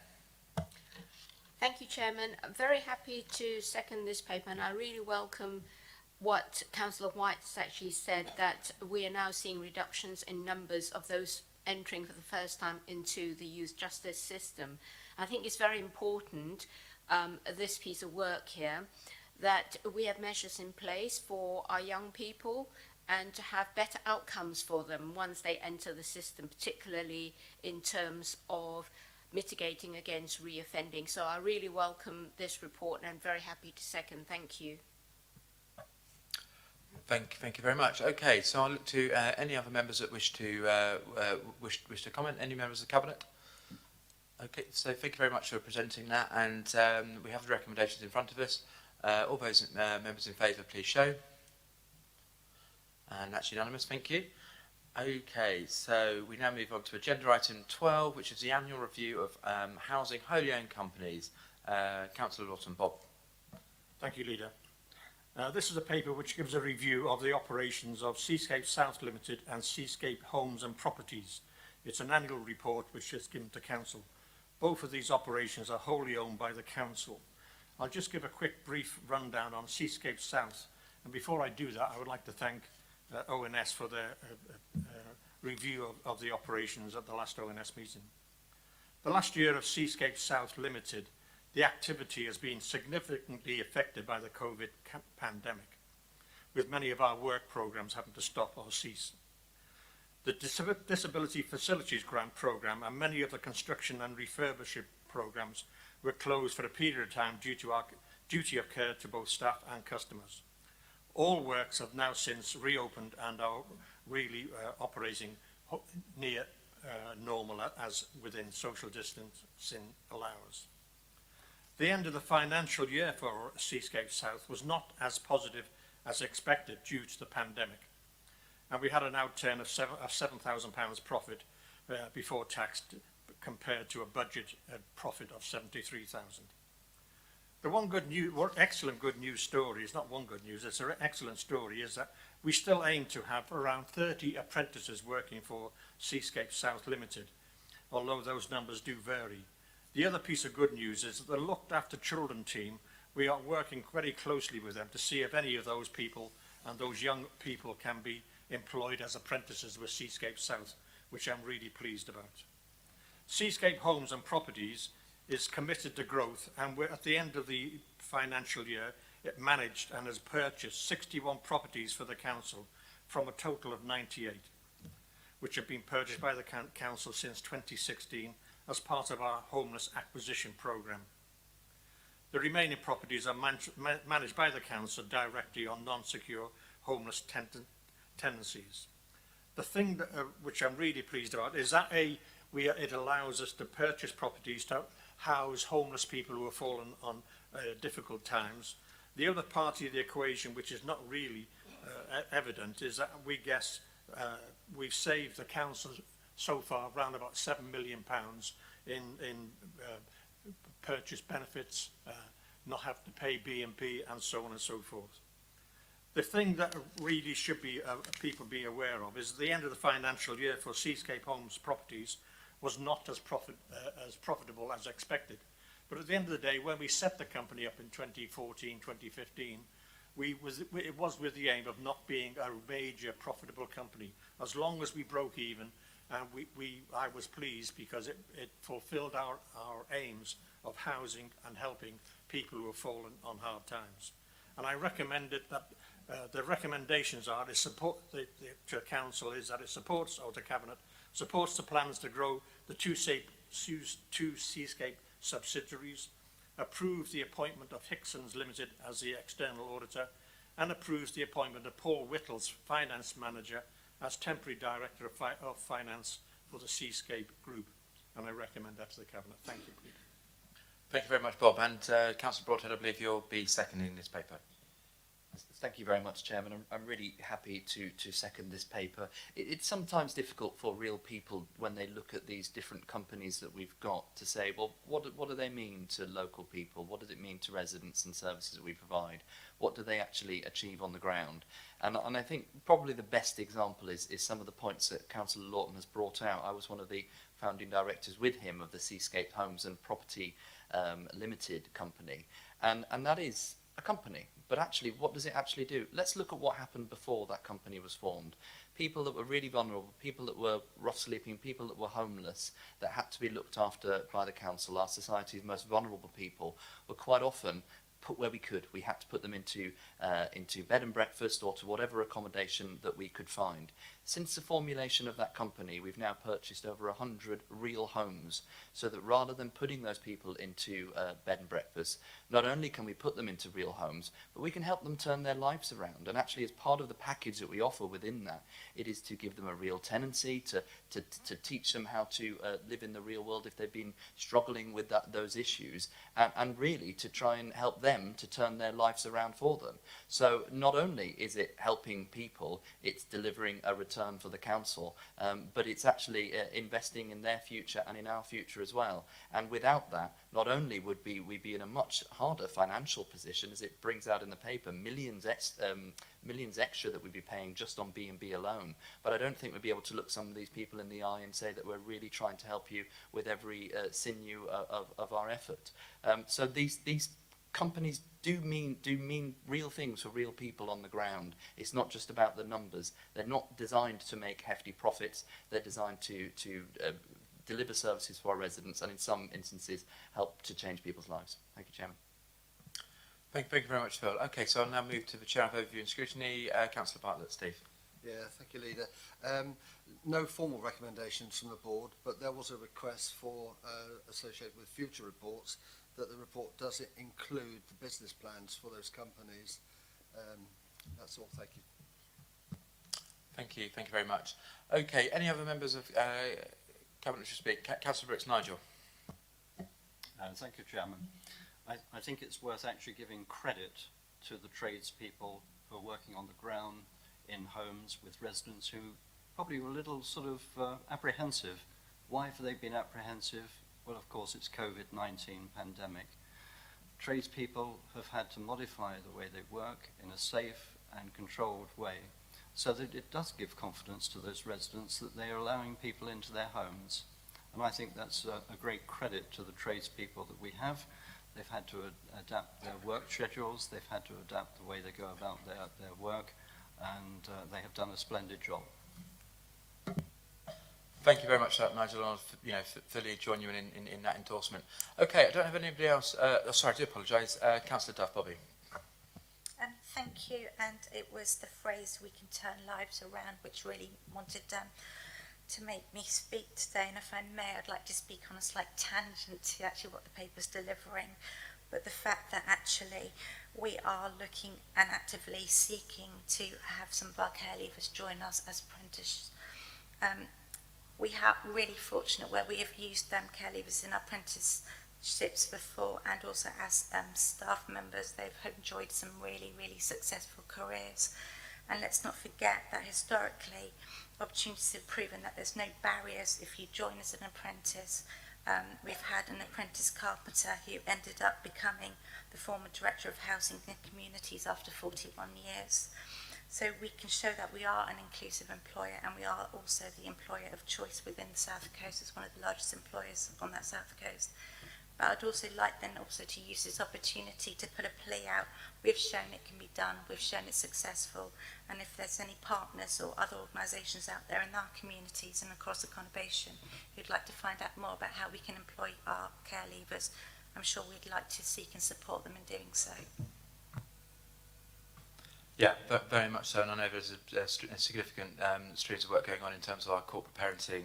F: Thank you, Chairman. I'm very happy to second this paper, and I really welcome what Councillor White has actually said, that we are now seeing reductions in numbers of those entering for the first time into the youth justice system. I think it's very important, this piece of work here, that we have measures in place for our young people and to have better outcomes for them once they enter the system, particularly in terms of mitigating against reoffending. So I really welcome this report and I'm very happy to second. Thank you.
A: Thank you very much. Okay, so I'll look to any other members that wish to comment. Any members of the Cabinet? Okay, so thank you very much for presenting that, and we have the recommendations in front of us. All those members in favour, please show. And that's unanimous, thank you. Okay, so we now move on to agenda item 12, which is the annual review of housing wholly owned companies. Councillor Lawton, Bob.
J: Thank you, Leader. This is a paper which gives a review of the operations of Seascape South Limited and Seascape Homes and Properties. It's an annual report which is given to Council. Both of these operations are wholly owned by the Council. I'll just give a quick brief rundown on Seascape South, and before I do that I would like to thank ONS for their review of the operations at the last ONS meeting. The last year of Seascape South Limited, the activity has been significantly affected by the COVID pandemic, with many of our work programmes having to stop or cease. The Disability Facilities Grant Programme and many of the construction and refurbishment programmes were closed for a period of time due to our duty of care to both staff and customers. All works have now since reopened and are really operating near normal as within social distancing allows. The end of the financial year for Seascape South was not as positive as expected due to the pandemic, and we had an outturn of £7,000 profit before tax compared to a budget profit of 73,000. The one excellent good news story is not one good news, it's an excellent story, is that we still aim to have around 30 apprentices working for Seascape South Limited, although those numbers do vary. The other piece of good news is that the Looked After Children team, we are working very closely with them to see if any of those people and those young people can be employed as apprentices with Seascape South, which I'm really pleased about. Seascape Homes and Properties is committed to growth, and we're at the end of the financial year, it managed and has purchased 61 properties for the council from a total of 98, which have been purchased by the council since 2016 as part of our homeless acquisition programme. The remaining properties are managed by the council directly on non-secure homeless tenancies. The thing that, which I'm really pleased about is that it allows us to purchase properties to house homeless people who have fallen on difficult times. The other part of the equation, which is not really evident, is that we guess we've saved the council so far around about £7 million in purchase benefits, not have to pay B&B and so on and so forth. The thing that really should be people be aware of is the end of the financial year for Seascape Homes Properties was not as profitable as expected. But at the end of the day, when we set the company up in 2014, 2015, it was with the aim of not being a major profitable company. As long as we broke even, I was pleased because it fulfilled our aims of housing and helping people who have fallen on hard times. And I recommended that the recommendations are to council is that it supports, or to cabinet, supports the plans to grow the two Seascape subsidiaries, approves the appointment of Hickson's Limited as the external auditor, and approves the appointment of Paul Whittles, Finance Manager, as temporary Director of Finance for the Seascape Group. And I recommend that to the Cabinet. Thank you.
A: Thank you very much, Bob. And Councillor Broadhead, I believe you'll be seconding this paper.
C: Thank you very much, Chairman. I'm really happy to second this paper. It's sometimes difficult for real people when they look at these different companies that we've got to say, well, what do they mean to local people? What does it mean to residents and services that we provide? What do they actually achieve on the ground? And I think probably the best example is some of the points that Councillor Lawton has brought out. I was one of the founding directors with him of the Seascape Homes and Property Limited company. And that is a company. But actually, what does it actually do? Let's look at what happened before that company was formed. People that were really vulnerable, people that were rough sleeping, people that were homeless, that had to be looked after by the council, our society's most vulnerable people, were quite often put where we could. We had to put them into bed and breakfast or to whatever accommodation that we could find. Since the formulation of that company, we've now purchased over 100 real homes, so that rather than putting those people into bed and breakfast, not only can we put them into real homes, but we can help them turn their lives around. And actually, as part of the package that we offer within that, it is to give them a real tenancy, to teach them how to live in the real world if they've been struggling with those issues, and really to try and help them to turn their lives around for them. So not only is it helping people, it's delivering a return for the council, but it's actually investing in their future and in our future as well. And without that, not only would we be in a much harder financial position, as it brings out in the paper, millions extra that we'd be paying just on B&B alone, but I don't think we'd be able to look some of these people in the eye and say that we're really trying to help you with every sinew of our effort. So these companies do mean real things for real people on the ground. It's not just about the numbers. They're not designed to make hefty profits. They're designed to deliver services for our residents and in some instances help to change people's lives. Thank you, Chairman.
A: Thank you very much, Phil. Okay, so I'll now move to the Chair of Overview and Scrutiny, Councillor Bartlett. Steve.
D: Yeah, thank you, Leader. No formal recommendations from the board, but there was a request for, associated with future reports, that the report does include the business plans for those companies. That's all. Thank you.
A: Thank you very much. Okay, any other members of Cabinet should speak? Councillor Brooks, Nigel.
G: Thank you, Chairman. I think it's worth actually giving credit to the tradespeople who are working on the ground in homes with residents who probably were a little sort of apprehensive. Why have they been apprehensive? Well, of course, it's COVID-19 pandemic. Tradespeople have had to modify the way they work in a safe and controlled way, so that it does give confidence to those residents that they are allowing people into their homes. And I think that's a great credit to the tradespeople that we have. They've had to adapt their work schedules, they've had to adapt the way they go about their work, and they have done a splendid job.
A: Thank you very much for that, Nigel. I'll fully join you in that endorsement. Okay, I don't have anybody else. Sorry, I do apologise. Councillor Duff, Bobby.
K: Thank you. And it was the phrase "we can turn lives around" which really wanted to make me speak today. And if I may, I'd like to speak on a slight tangent to actually what the paper's delivering. But the fact that actually we are looking and actively seeking to have some of our care leavers join us as apprentices. We are really fortunate where we have used care leavers in apprenticeships before, and also as staff members. They've enjoyed some really, really successful careers. And let's not forget that historically, opportunities have proven that there's no barriers if you join as an apprentice. We've had an apprentice carpenter who ended up becoming the former Director of Housing and Communities after 41 years. So we can show that we are an inclusive employer, and we are also the employer of choice within the South Coast as one of the largest employers on that South Coast. But I'd also like then also to use this opportunity to put a plea out. We've shown it can be done, we've shown it's successful, and if there's any partners or other organisations out there in our communities and across the conurbation who'd like to find out more about how we can employ our care leavers, I'm sure we'd like to seek and support them in doing so.
A: Yeah, very much so, and I know there's a significant streams of work going on in terms of our corporate parenting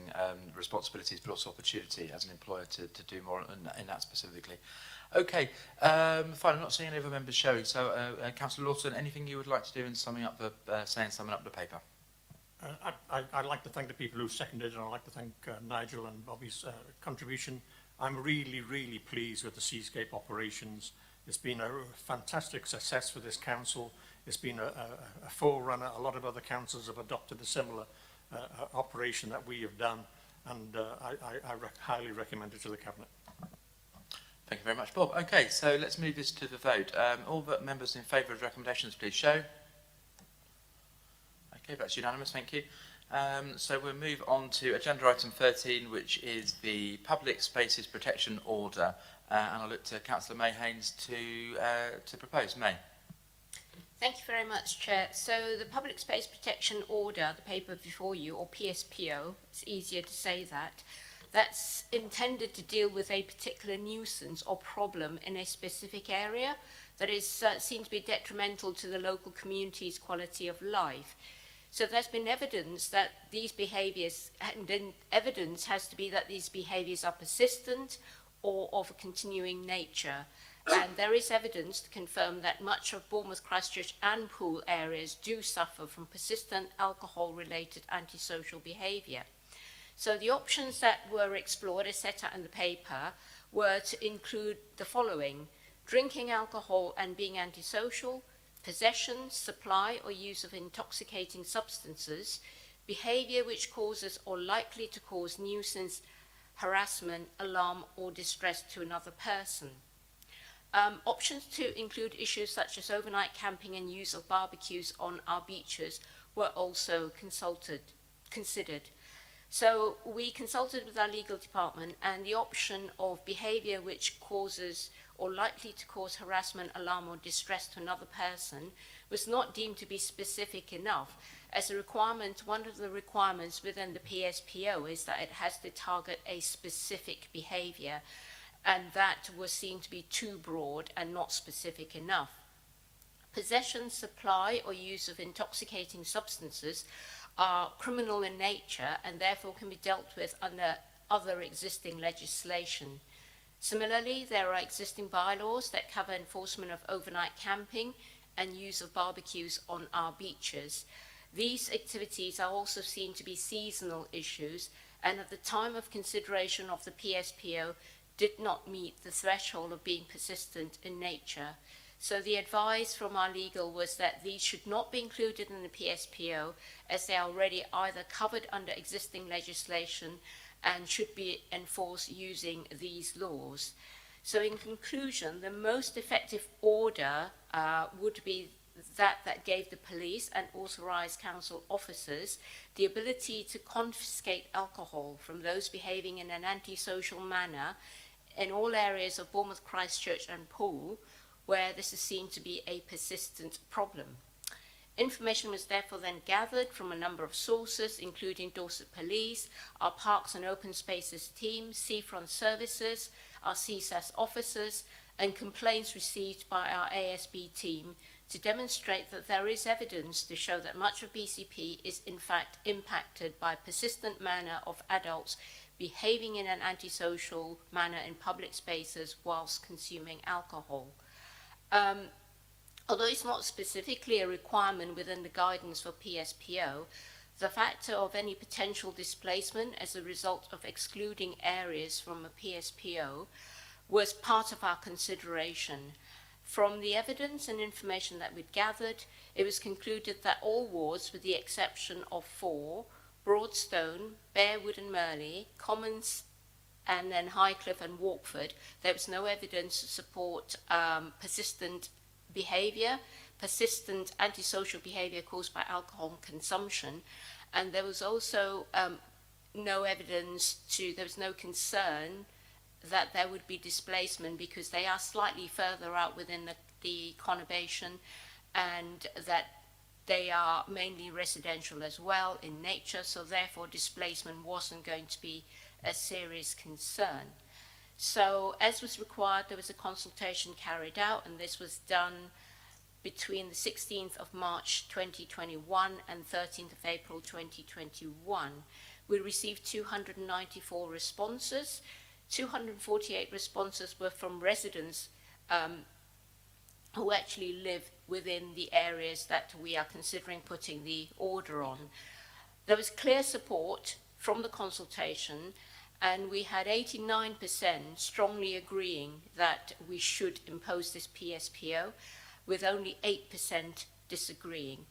A: responsibilities, but also opportunity as an employer to do more in that specifically. Okay, fine, I'm not seeing any other members showing, so Councillor Lawson, anything you would like to do in summing up the paper?
J: I'd like to thank the people who seconded, and I'd like to thank Nigel and Bobby's contribution. I'm really, really pleased with the seascape operations. It's been a fantastic success for this council. It's been a forerunner. A lot of other councils have adopted a similar operation that we have done, and I highly recommend it to the Cabinet.
A: Thank you very much, Bob. Okay, so let's move this to the vote. All the members in favour of recommendations, please show. Okay, that's unanimous, thank you. So we'll move on to agenda item 13, which is the Public Spaces Protection Order. And I'll look to Councillor Haines to propose. May.
F: Thank you very much, Chair. So the Public Space Protection Order, the paper before you, or PSPO, it's easier to say that, that's intended to deal with a particular nuisance or problem in a specific area that is seen to be detrimental to the local community's quality of life. So there's been evidence that these behaviours, and then evidence has to be that these behaviours are persistent or of a continuing nature. And there is evidence to confirm that much of Bournemouth, Christchurch and Poole areas do suffer from persistent alcohol-related antisocial behaviour. So the options that were explored, as set out in the paper, were to include the following: drinking alcohol and being antisocial, possession, supply or use of intoxicating substances, behaviour which causes or likely to cause nuisance, harassment, alarm or distress to another person. Options to include issues such as overnight camping and use of barbecues on our beaches were also considered. So we consulted with our legal department, and the option of behaviour which causes or likely to cause harassment, alarm or distress to another person was not deemed to be specific enough. As a requirement, one of the requirements within the PSPO is that it has to target a specific behaviour, and that was seen to be too broad and not specific enough. Possession, supply or use of intoxicating substances are criminal in nature and therefore can be dealt with under other existing legislation. Similarly, there are existing bylaws that cover enforcement of overnight camping and use of barbecues on our beaches. These activities are also seen to be seasonal issues, and at the time of consideration of the PSPO did not meet the threshold of being persistent in nature. So the advice from our legal was that these should not be included in the PSPO, as they are already either covered under existing legislation and should be enforced using these laws. So in conclusion, the most effective order would be that gave the police and authorised council officers the ability to confiscate alcohol from those behaving in an antisocial manner in all areas of Bournemouth, Christchurch and Poole, where this is seen to be a persistent problem. Information was therefore then gathered from a number of sources, including Dorset Police, our Parks and Open Spaces team, Seafront Services, our CSAS officers, and complaints received by our ASB team to demonstrate that there is evidence to show that much of BCP is in fact impacted by a persistent manner of adults behaving in an antisocial manner in public spaces whilst consuming alcohol. Although it's not specifically a requirement within the guidance for PSPO, the factor of any potential displacement as a result of excluding areas from a PSPO was part of our consideration. From the evidence and information that we'd gathered, it was concluded that all wards, with the exception of 4, Broadstone, Bearwood and Merley, Commons, and then Highcliffe and Walkford, there was no evidence to support persistent behaviour, persistent antisocial behaviour caused by alcohol consumption, and there was also no concern that there would be displacement because they are slightly further out within the conurbation, and that they are mainly residential as well in nature, so therefore displacement wasn't going to be a serious concern. So as was required, there was a consultation carried out, and this was done between the 16th of March 2021 and 13th of April 2021, we received 294 responses. 248 responses were from residents who actually live within the areas that we are considering putting the order on. There was clear support from the consultation, and we had 89% strongly agreeing that we should impose this PSPO, with only 8% disagreeing.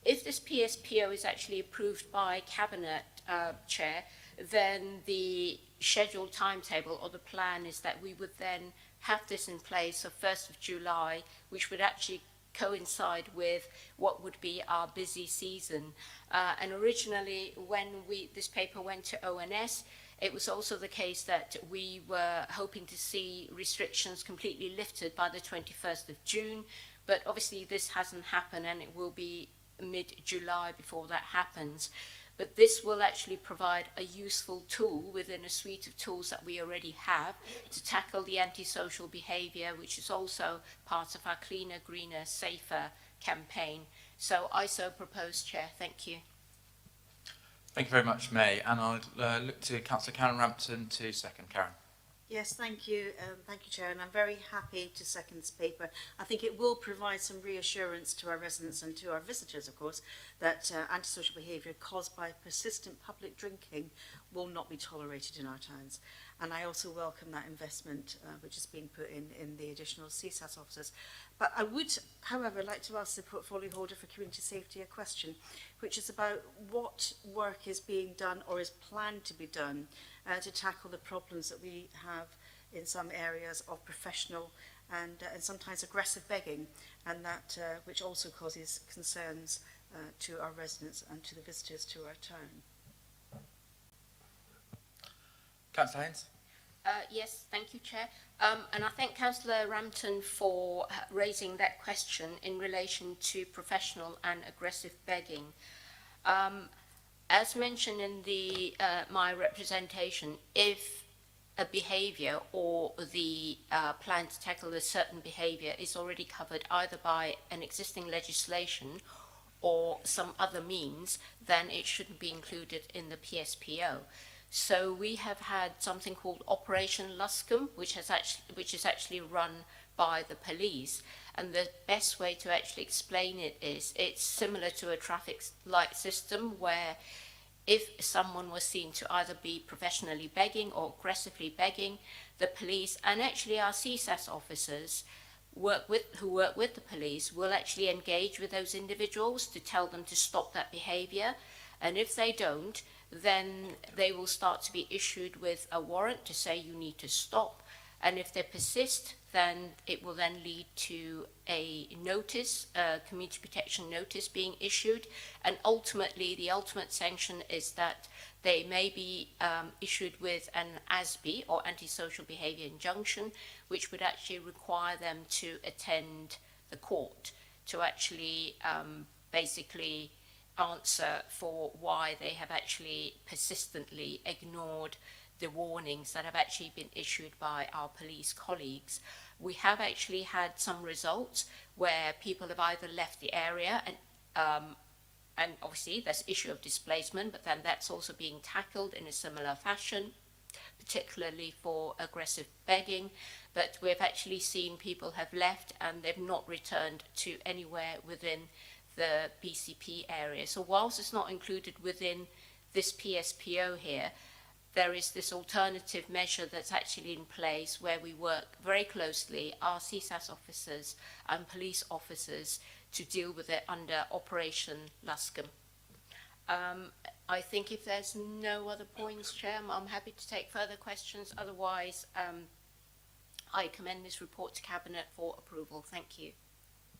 F: If this PSPO is actually approved by Cabinet Chair, then the scheduled timetable or the plan is that we would then have this in place of 1st of July, which would actually coincide with what would be our busy season. And originally, when this paper went to ONS, it was also the case that we were hoping to see restrictions completely lifted by the 21st of June, but obviously this hasn't happened, and it will be mid-July before that happens. But this will actually provide a useful tool within a suite of tools that we already have to tackle the antisocial behaviour, which is also part of our Cleaner, Greener, Safer campaign. So I so propose, Chair. Thank you.
A: Thank you very much, May. And I'll look to Councillor Karen Rampton to second. Karen.
L: Yes, thank you, Chair, and I'm very happy to second this paper. I think it will provide some reassurance to our residents and to our visitors, of course, that antisocial behaviour caused by persistent public drinking will not be tolerated in our towns. And I also welcome that investment which has been put in the additional CSAS officers. But I would, however, like to ask the portfolio holder for community safety a question, which is about what work is being done or is planned to be done to tackle the problems that we have in some areas of professional and sometimes aggressive begging, and that which also causes concerns to our residents and to the visitors to our town.
A: Councillor Haines.
F: Yes, thank you, Chair. And I thank Councillor Rampton for raising that question in relation to professional and aggressive begging. As mentioned in the my representation, if a behaviour or the plan to tackle a certain behaviour is already covered either by an existing legislation or some other means, then it shouldn't be included in the PSPO. So we have had something called Operation Luscombe, which is actually run by the police. And the best way to actually explain it is it's similar to a traffic light system where if someone was seen to either be professionally begging or aggressively begging, the police and actually our CSAS officers who work with the police will actually engage with those individuals to tell them to stop that behaviour. And if they don't, then they will start to be issued with a warrant to say you need to stop. And if they persist, then it will then lead to a notice, a community protection notice being issued. And ultimately, the ultimate sanction is that they may be issued with an ASB or antisocial behaviour injunction, which would actually require them to attend the court to actually basically answer for why they have actually persistently ignored the warnings that have actually been issued by our police colleagues. We have actually had some results where people have either left the area and obviously there's issue of displacement, but then that's also being tackled in a similar fashion, particularly for aggressive begging. But we've actually seen people have left and they've not returned to anywhere within the BCP area. So whilst it's not included within this PSPO here, there is this alternative measure that's actually in place where we work very closely, our CSAS officers and police officers, to deal with it under Operation Luscombe. I think if there's no other points, Chair, I'm happy to take further questions. Otherwise, I commend this report to Cabinet for approval. Thank you.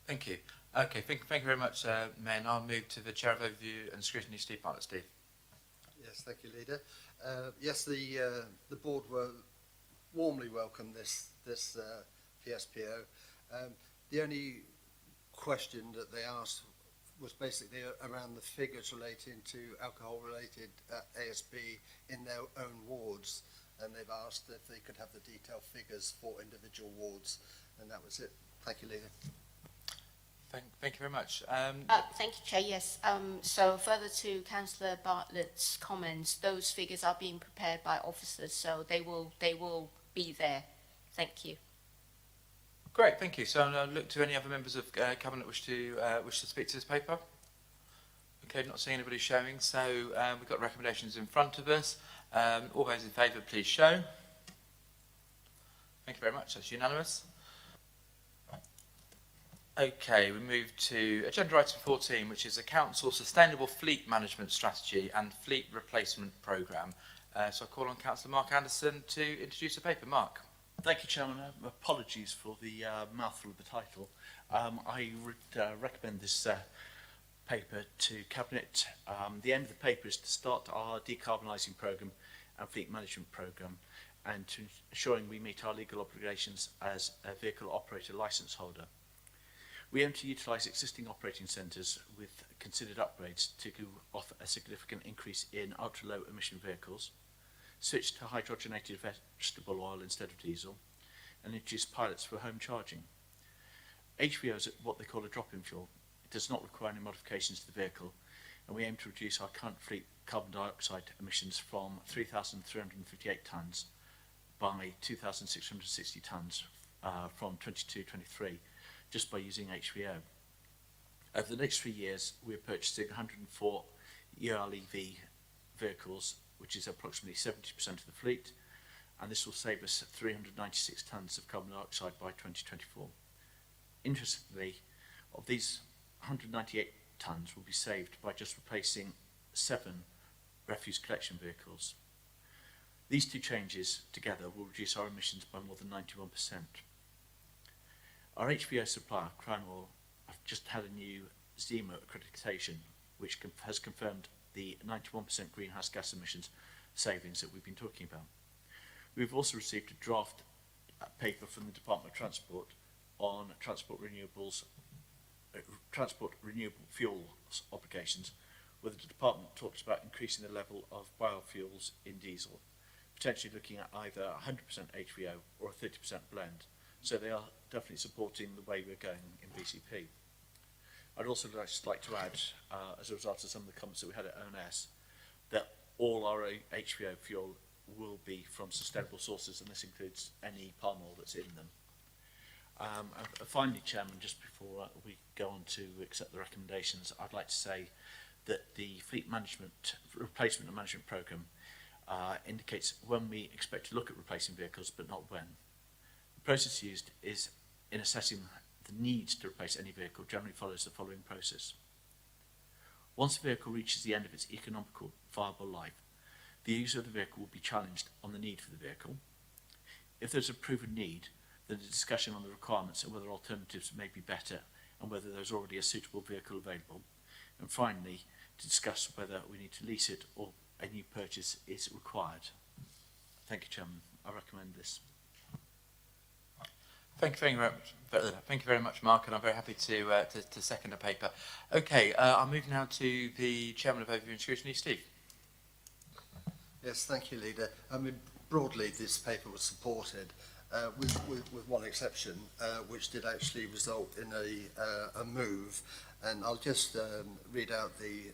A: Thank you. Okay, thank you very much, May, and I'll move to the Chair of Overview and Scrutiny, Steve Bartlett. Steve.
D: Yes, thank you, Leader. Yes, the board warmly welcome this PSPO. The only question that they asked was basically around the figures relating to alcohol-related ASB in their own wards, and they've asked if they could have the detailed figures for individual wards, and that was it. Thank you, Leader.
A: Thank you very much.
F: Thank you, Chair. Yes. So further to Councillor Bartlett's comments, those figures are being prepared by officers, so they will be there. Thank you.
A: Great, thank you. So I'll look to any other members of Cabinet wish to speak to this paper. Okay, not seeing anybody showing, so we've got recommendations in front of us. All those in favour, please show. Thank you very much. That's unanimous. Okay, we move to agenda item 14, which is the Council Sustainable Fleet Management Strategy and Fleet Replacement Programme. So I call on Councillor Mark Anderson to introduce the paper. Mark.
E: Thank you, Chairman. Apologies for the mouthful of the title. I would recommend this paper to Cabinet. The aim of the paper is to start our decarbonising programme and fleet management programme, and to ensuring we meet our legal obligations as a vehicle operator licence holder. We aim to utilise existing operating centres with considered upgrades to offer a significant increase in ultra-low emission vehicles, switch to hydrogenated vegetable oil instead of diesel, and introduce pilots for home charging. HVO is what they call a drop-in fuel. It does not require any modifications to the vehicle, and we aim to reduce our current fleet carbon dioxide emissions from 3,358 tonnes by 2,660 tonnes from 22-23, just by using HVO. Over the next 3 years, we're purchasing 104 ERLEV vehicles, which is approximately 70% of the fleet, and this will save us 396 tonnes of carbon dioxide by 2024. Interestingly, of these 198 tonnes will be saved by just replacing 7 refuse collection vehicles. These two changes together will reduce our emissions by more than 91%. Our HVO supplier, Crown Oil, have just had a new ZEMA accreditation, which has confirmed the 91% greenhouse gas emissions savings that we've been talking about. We've also received a draft paper from the Department of Transport on transport renewable fuels obligations, where the department talks about increasing the level of biofuels in diesel, potentially looking at either 100% HVO or a 30% blend. So they are definitely supporting the way we're going in BCP. I'd also just like to add, as a result of some of the comments that we had at ONS, that all our HVO fuel will be from sustainable sources, and this includes any palm oil that's in them. And finally, Chairman, just before we go on to accept the recommendations, I'd like to say that the Fleet Management Replacement and Management Programme indicates when we expect to look at replacing vehicles, but not when. The process used is in assessing the need to replace any vehicle generally follows the following process. Once the vehicle reaches the end of its economical viable life, the user of the vehicle will be challenged on the need for the vehicle. If there's a proven need, then a discussion on the requirements and whether alternatives may be better and whether there's already a suitable vehicle available. And finally, to discuss whether we need to lease it or a new purchase is required. Thank you, Chairman. I recommend this.
A: Thank you very much, Mark, and I'm very happy to second the paper. Okay, I'll move now to the Chairman of Overview and Scrutiny, Steve.
D: Yes, thank you, Leader. I mean, broadly, this paper was supported, with one exception, which did actually result in a move. And I'll just read out the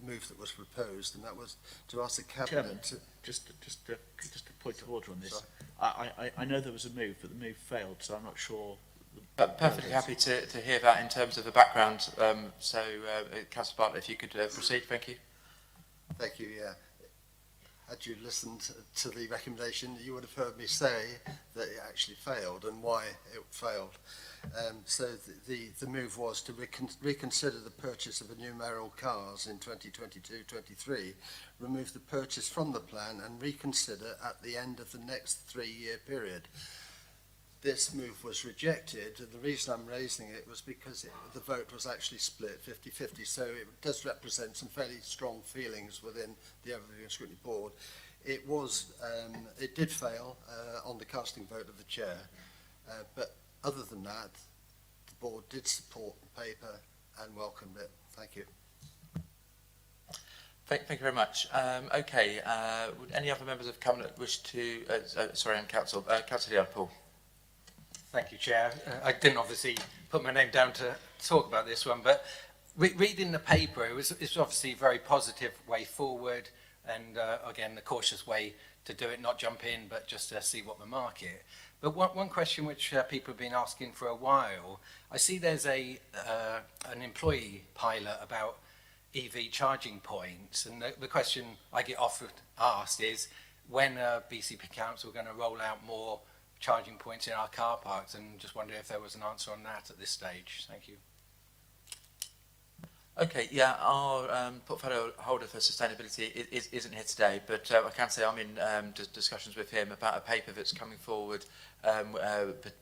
D: move that was proposed, and that was to ask the Cabinet...
E: Chairman, just a point of order on this. I know there was a move, but the move failed, so I'm not sure...
A: But perfectly happy to hear that in terms of the background. Councillor Bartlett, if you could proceed, thank you.
D: Thank you, yeah. Had you listened to the recommendation, you would have heard me say that it actually failed and why it failed. So the move was to reconsider the purchase of numeral cars in 2022-23, remove the purchase from the plan and reconsider at the end of the next 3-year period. This move was rejected, and the reason I'm raising it was because the vote was actually split 50-50, so it does represent some fairly strong feelings within the Overview and Scrutiny Board. It did fail on the casting vote of the Chair, but other than that, the Board did support the paper and welcomed it. Thank you.
A: Thank you very much. Okay, would any other members of Cabinet wish to... and Council. Councillor Paul.
H: Thank you, Chair. I didn't obviously put my name down to talk about this one, but reading the paper, it's obviously a very positive way forward, and again, the cautious way to do it, not jump in, but just see what the market. But one question which people have been asking for a while, I see there's an employee pilot about EV charging points, and the question I get often asked is, when are BCP Council going to roll out more charging points in our car parks? And just wonder if there was an answer on that at this stage. Thank you.
A: Okay, yeah, our portfolio holder for sustainability isn't here today, but I can say I'm in discussions with him about a paper that's coming forward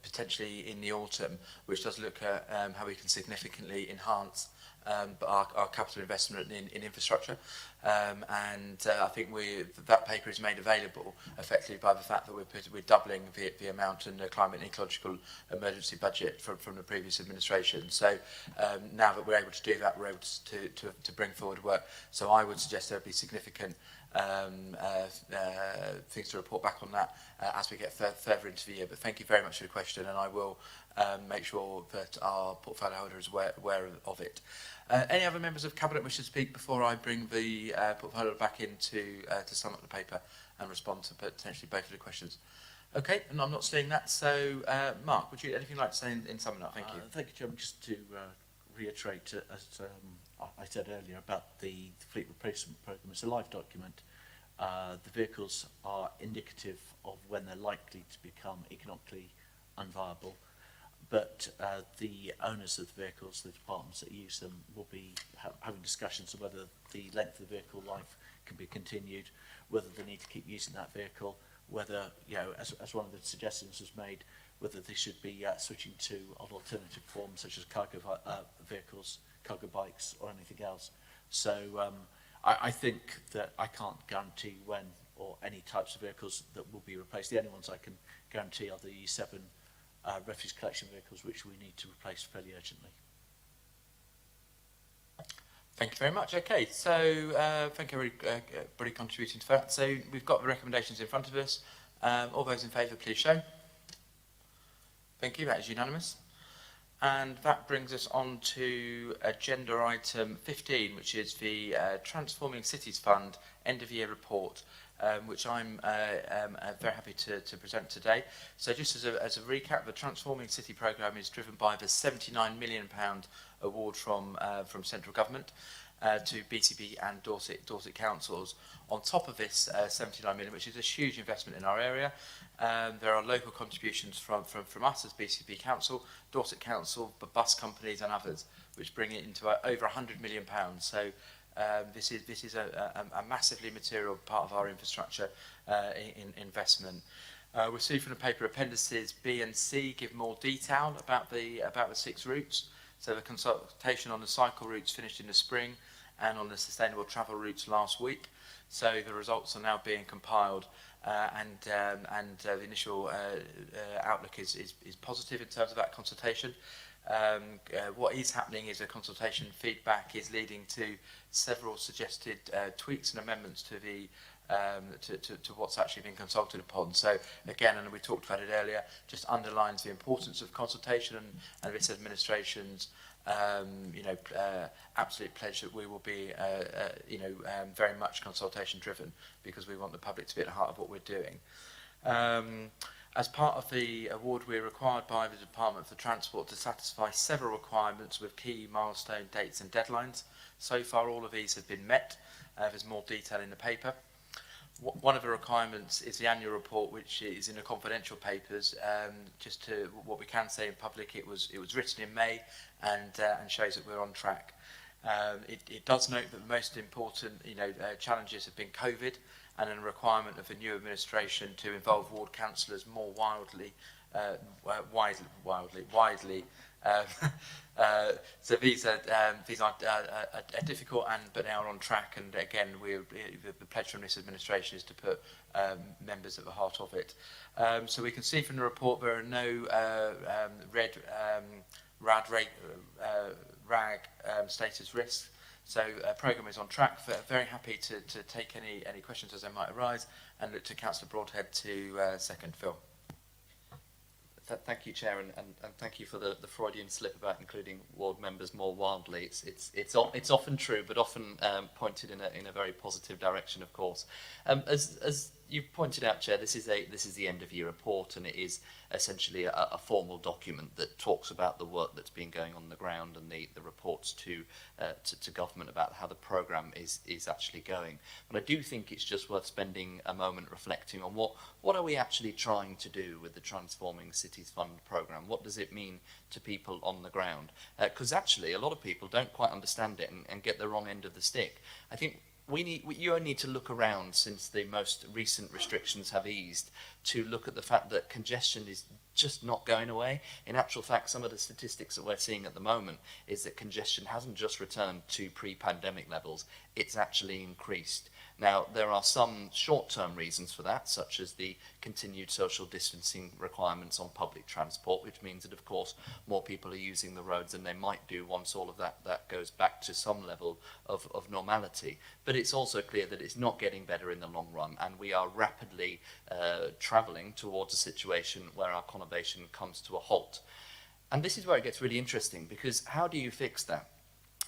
A: potentially in the autumn, which does look at how we can significantly enhance our capital investment in infrastructure. I think that paper is made available effectively by the fact that we're doubling the amount in the climate and ecological emergency budget from the previous administration. So now that we're able to do that, we're able to bring forward work. So I would suggest there would be significant things to report back on that as we get further into the year. But thank you very much for the question, and I will make sure that our portfolio holder is aware of it. Any other members of Cabinet wish to speak before I bring the portfolio back in to sum up the paper and respond to potentially both of the questions? Okay, and I'm not seeing that. So, Mark, would you anything like to say in summing up? Thank you.
E: Thank you, Chairman. Just to reiterate, as I said earlier about the fleet replacement programme, it's a live document. The vehicles are indicative of when they're likely to become economically unviable, but the owners of the vehicles, the departments that use them, will be having discussions of whether the length of the vehicle life can be continued, whether they need to keep using that vehicle, whether, you know, as one of the suggestions was made, whether they should be switching to an alternative form such as cargo vehicles, cargo bikes or anything else. So I think that I can't guarantee when or any types of vehicles that will be replaced. The only ones I can guarantee are the 7 refuse collection vehicles, which we need to replace fairly urgently.
A: Thank you very much. Okay, so thank you everybody contributing to that. So we've got the recommendations in front of us. All those in favour, please show. Thank you, that is unanimous. And that brings us on to agenda item 15, which is the Transforming Cities Fund end of year report, which I'm very happy to present today. So just as a recap, the Transforming City programme is driven by the £79 million award from central government to BCP and Dorset councils. On top of this 79 million, which is a huge investment in our area, there are local contributions from us as BCP Council, Dorset Council, the bus companies and others, which bring it into over £100 million. So this is a massively material part of our infrastructure investment. We'll see from the paper appendices B and C give more detail about the 6 routes. So the consultation on the cycle routes finished in the spring and on the sustainable travel routes last week. So the results are now being compiled and the initial outlook is positive in terms of that consultation. What is happening is a consultation feedback is leading to several suggested tweaks and amendments to the to what's actually been consulted upon. So again, and we talked about it earlier, just underlines the importance of consultation and this administration's absolute pledge that we will be very much consultation driven, because we want the public to be at the heart of what we're doing. As part of the award, we're required by the Department for Transport to satisfy several requirements with key milestone dates and deadlines. So far, all of these have been met. There's more detail in the paper. One of the requirements is the annual report, which is in the confidential papers. Just to what we can say in public, it was written in May and shows that we're on track. It does note that the most important challenges have been COVID and a requirement of the new administration to involve ward councillors more widely. So these are difficult, but they are on track. And again, the pledge from this administration is to put members at the heart of it. So we can see from the report there are no red RAG status risks. So programme is on track. Very happy to take any questions as they might arise, and look to Councillor Broadhead to second. Phil.
C: Thank you, Chair, and thank you for the Freudian slip about including ward members more wildly. It's often true, but often pointed in a very positive direction, of course. As you pointed out, Chair, this is the end of year report, and it is essentially a formal document that talks about the work that's been going on the ground and the reports to government about how the programme is actually going. But I do think it's just worth spending a moment reflecting on what are we actually trying to do with the Transforming Cities Fund programme? What does it mean to people on the ground? Because actually a lot of people don't quite understand it and get the wrong end of the stick. I think you only need to look around since the most recent restrictions have eased to look at the fact that congestion is just not going away. In actual fact, some of the statistics that we're seeing at the moment is that congestion hasn't just returned to pre-pandemic levels, it's actually increased. Now, there are some short-term reasons for that, such as the continued social distancing requirements on public transport, which means that, of course, more people are using the roads than they might do once all of that goes back to some level of normality. But it's also clear that it's not getting better in the long run, and we are rapidly travelling towards a situation where our conurbation comes to a halt. And this is where it gets really interesting, because how do you fix that?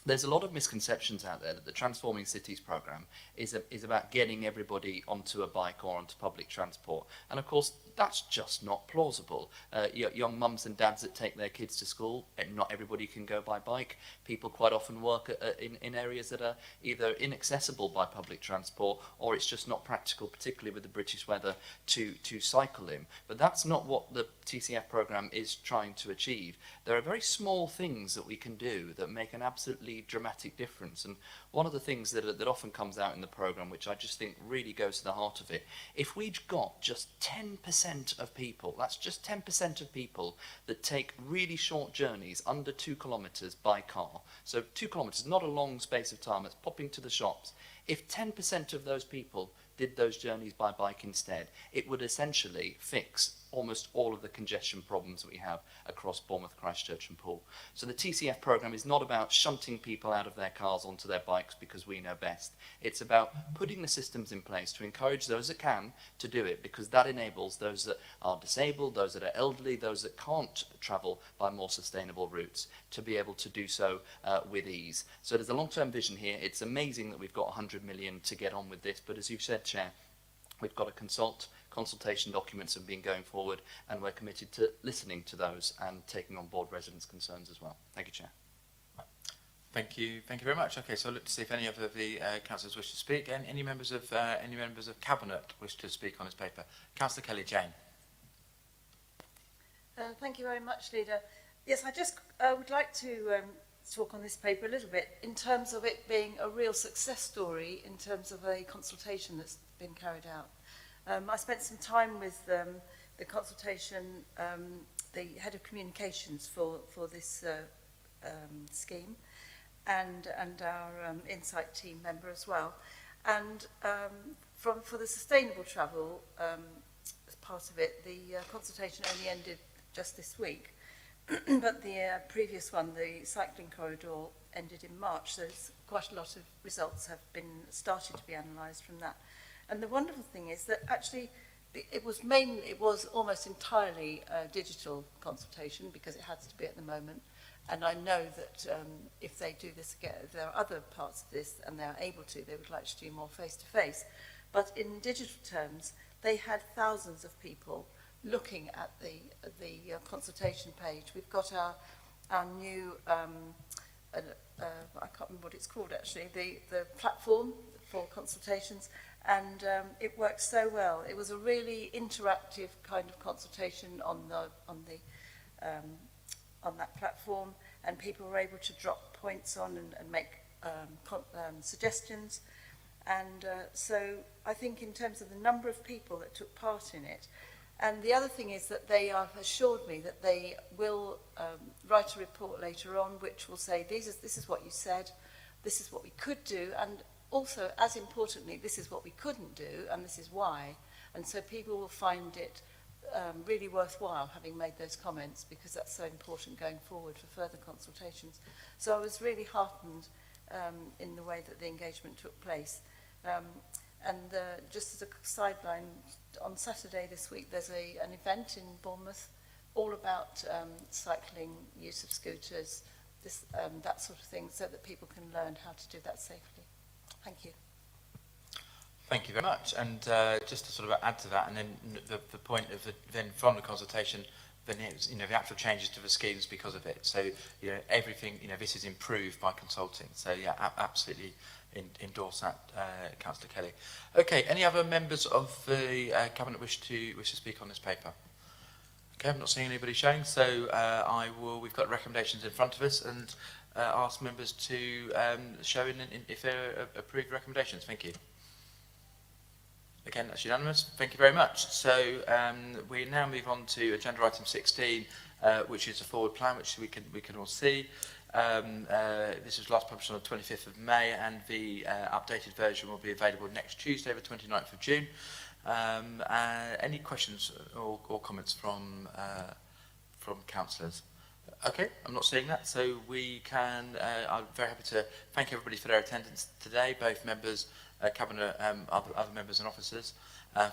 C: There's a lot of misconceptions out there that the Transforming Cities programme is about getting everybody onto a bike or onto public transport. And of course, that's just not plausible. Young mums and dads that take their kids to school, and not everybody can go by bike. People quite often work in areas that are either inaccessible by public transport, or it's just not practical, particularly with the British weather, to cycle in. But that's not what the TCF programme is trying to achieve. There are very small things that we can do that make an absolutely dramatic difference. And one of the things that often comes out in the programme, which I just think really goes to the heart of it, if we'd got just 10% of people, that's just 10% of people that take really short journeys, under 2 kilometres by car, so 2 kilometres, not a long space of time, that's popping to the shops. If 10% of those people did those journeys by bike instead, it would essentially fix almost all of the congestion problems that we have across Bournemouth, Christchurch and Poole. So the TCF programme is not about shunting people out of their cars onto their bikes because we know best. It's about putting the systems in place to encourage those that can to do it, because that enables those that are disabled, those that are elderly, those that can't travel by more sustainable routes to be able to do so with ease. So there's a long-term vision here. It's amazing that we've got 100 million to get on with this, but as you've said, Chair, we've got to consultation documents have been going forward, and we're committed to listening to those and taking on board residents' concerns as well. Thank you, Chair.
A: Thank you very much. Okay, so I'll look to see if any of the councillors wish to speak, and any members of Cabinet wish to speak on this paper. Councillor Kelly-Jane.
L: Thank you very much, Leader. Yes, I just would like to talk on this paper a little bit in terms of it being a real success story in terms of a consultation that's been carried out. I spent some time with the consultation, the head of communications for this scheme, and our insight team member as well. And for the sustainable travel, as part of it, the consultation only ended just this week. But the previous one, the cycling corridor, ended in March, so quite a lot of results have been started to be analysed from that. And the wonderful thing is that actually it was almost entirely a digital consultation, because it has to be at the moment. And I know that if they do this again, there are other parts of this, and they are able to, they would like to do more face-to-face. But in digital terms, they had thousands of people looking at the consultation page. We've got our new, I can't remember what it's called actually, the platform for consultations, and it worked so well. It was a really interactive kind of consultation on that platform, and people were able to drop points on and make suggestions. And so I think in terms of the number of people that took part in it, and the other thing is that they have assured me that they will write a report later on which will say, this is what you said, this is what we could do, and also, as importantly, this is what we couldn't do, and this is why. And so people will find it really worthwhile having made those comments, because that's so important going forward for further consultations. So I was really heartened in the way that the engagement took place. And just as a sideline, on Saturday this week, there's an event in Bournemouth
M: all about cycling, use of scooters, that sort of thing, so that people can learn how to do that safely. Thank you.
A: Thank you very much. And just to sort of add to that, and then the point of then from the consultation, then it's, the actual changes to the schemes because of it. So everything, this is improved by consulting. So yeah, absolutely endorse that, Councillor Kelly. Okay, any other members of the Cabinet wish to speak on this paper? Okay, I'm not seeing anybody showing, so we've got recommendations in front of us, and ask members to show in if they're approved recommendations. Thank you. Again, that's unanimous. Thank you very much. So we now move on to agenda item 16, which is a forward plan, which we can all see. This was last published on the 25th of May, and the updated version will be available next Tuesday, the 29th of June. Any questions or comments from councillors? Okay, I'm not seeing that, so we can. I'm very happy to thank everybody for their attendance today, both members, Cabinet, other members and officers.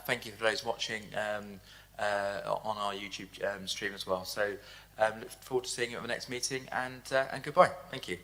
A: Thank you for those watching on our YouTube stream as well. So look forward to seeing you at the next meeting, and goodbye. Thank you.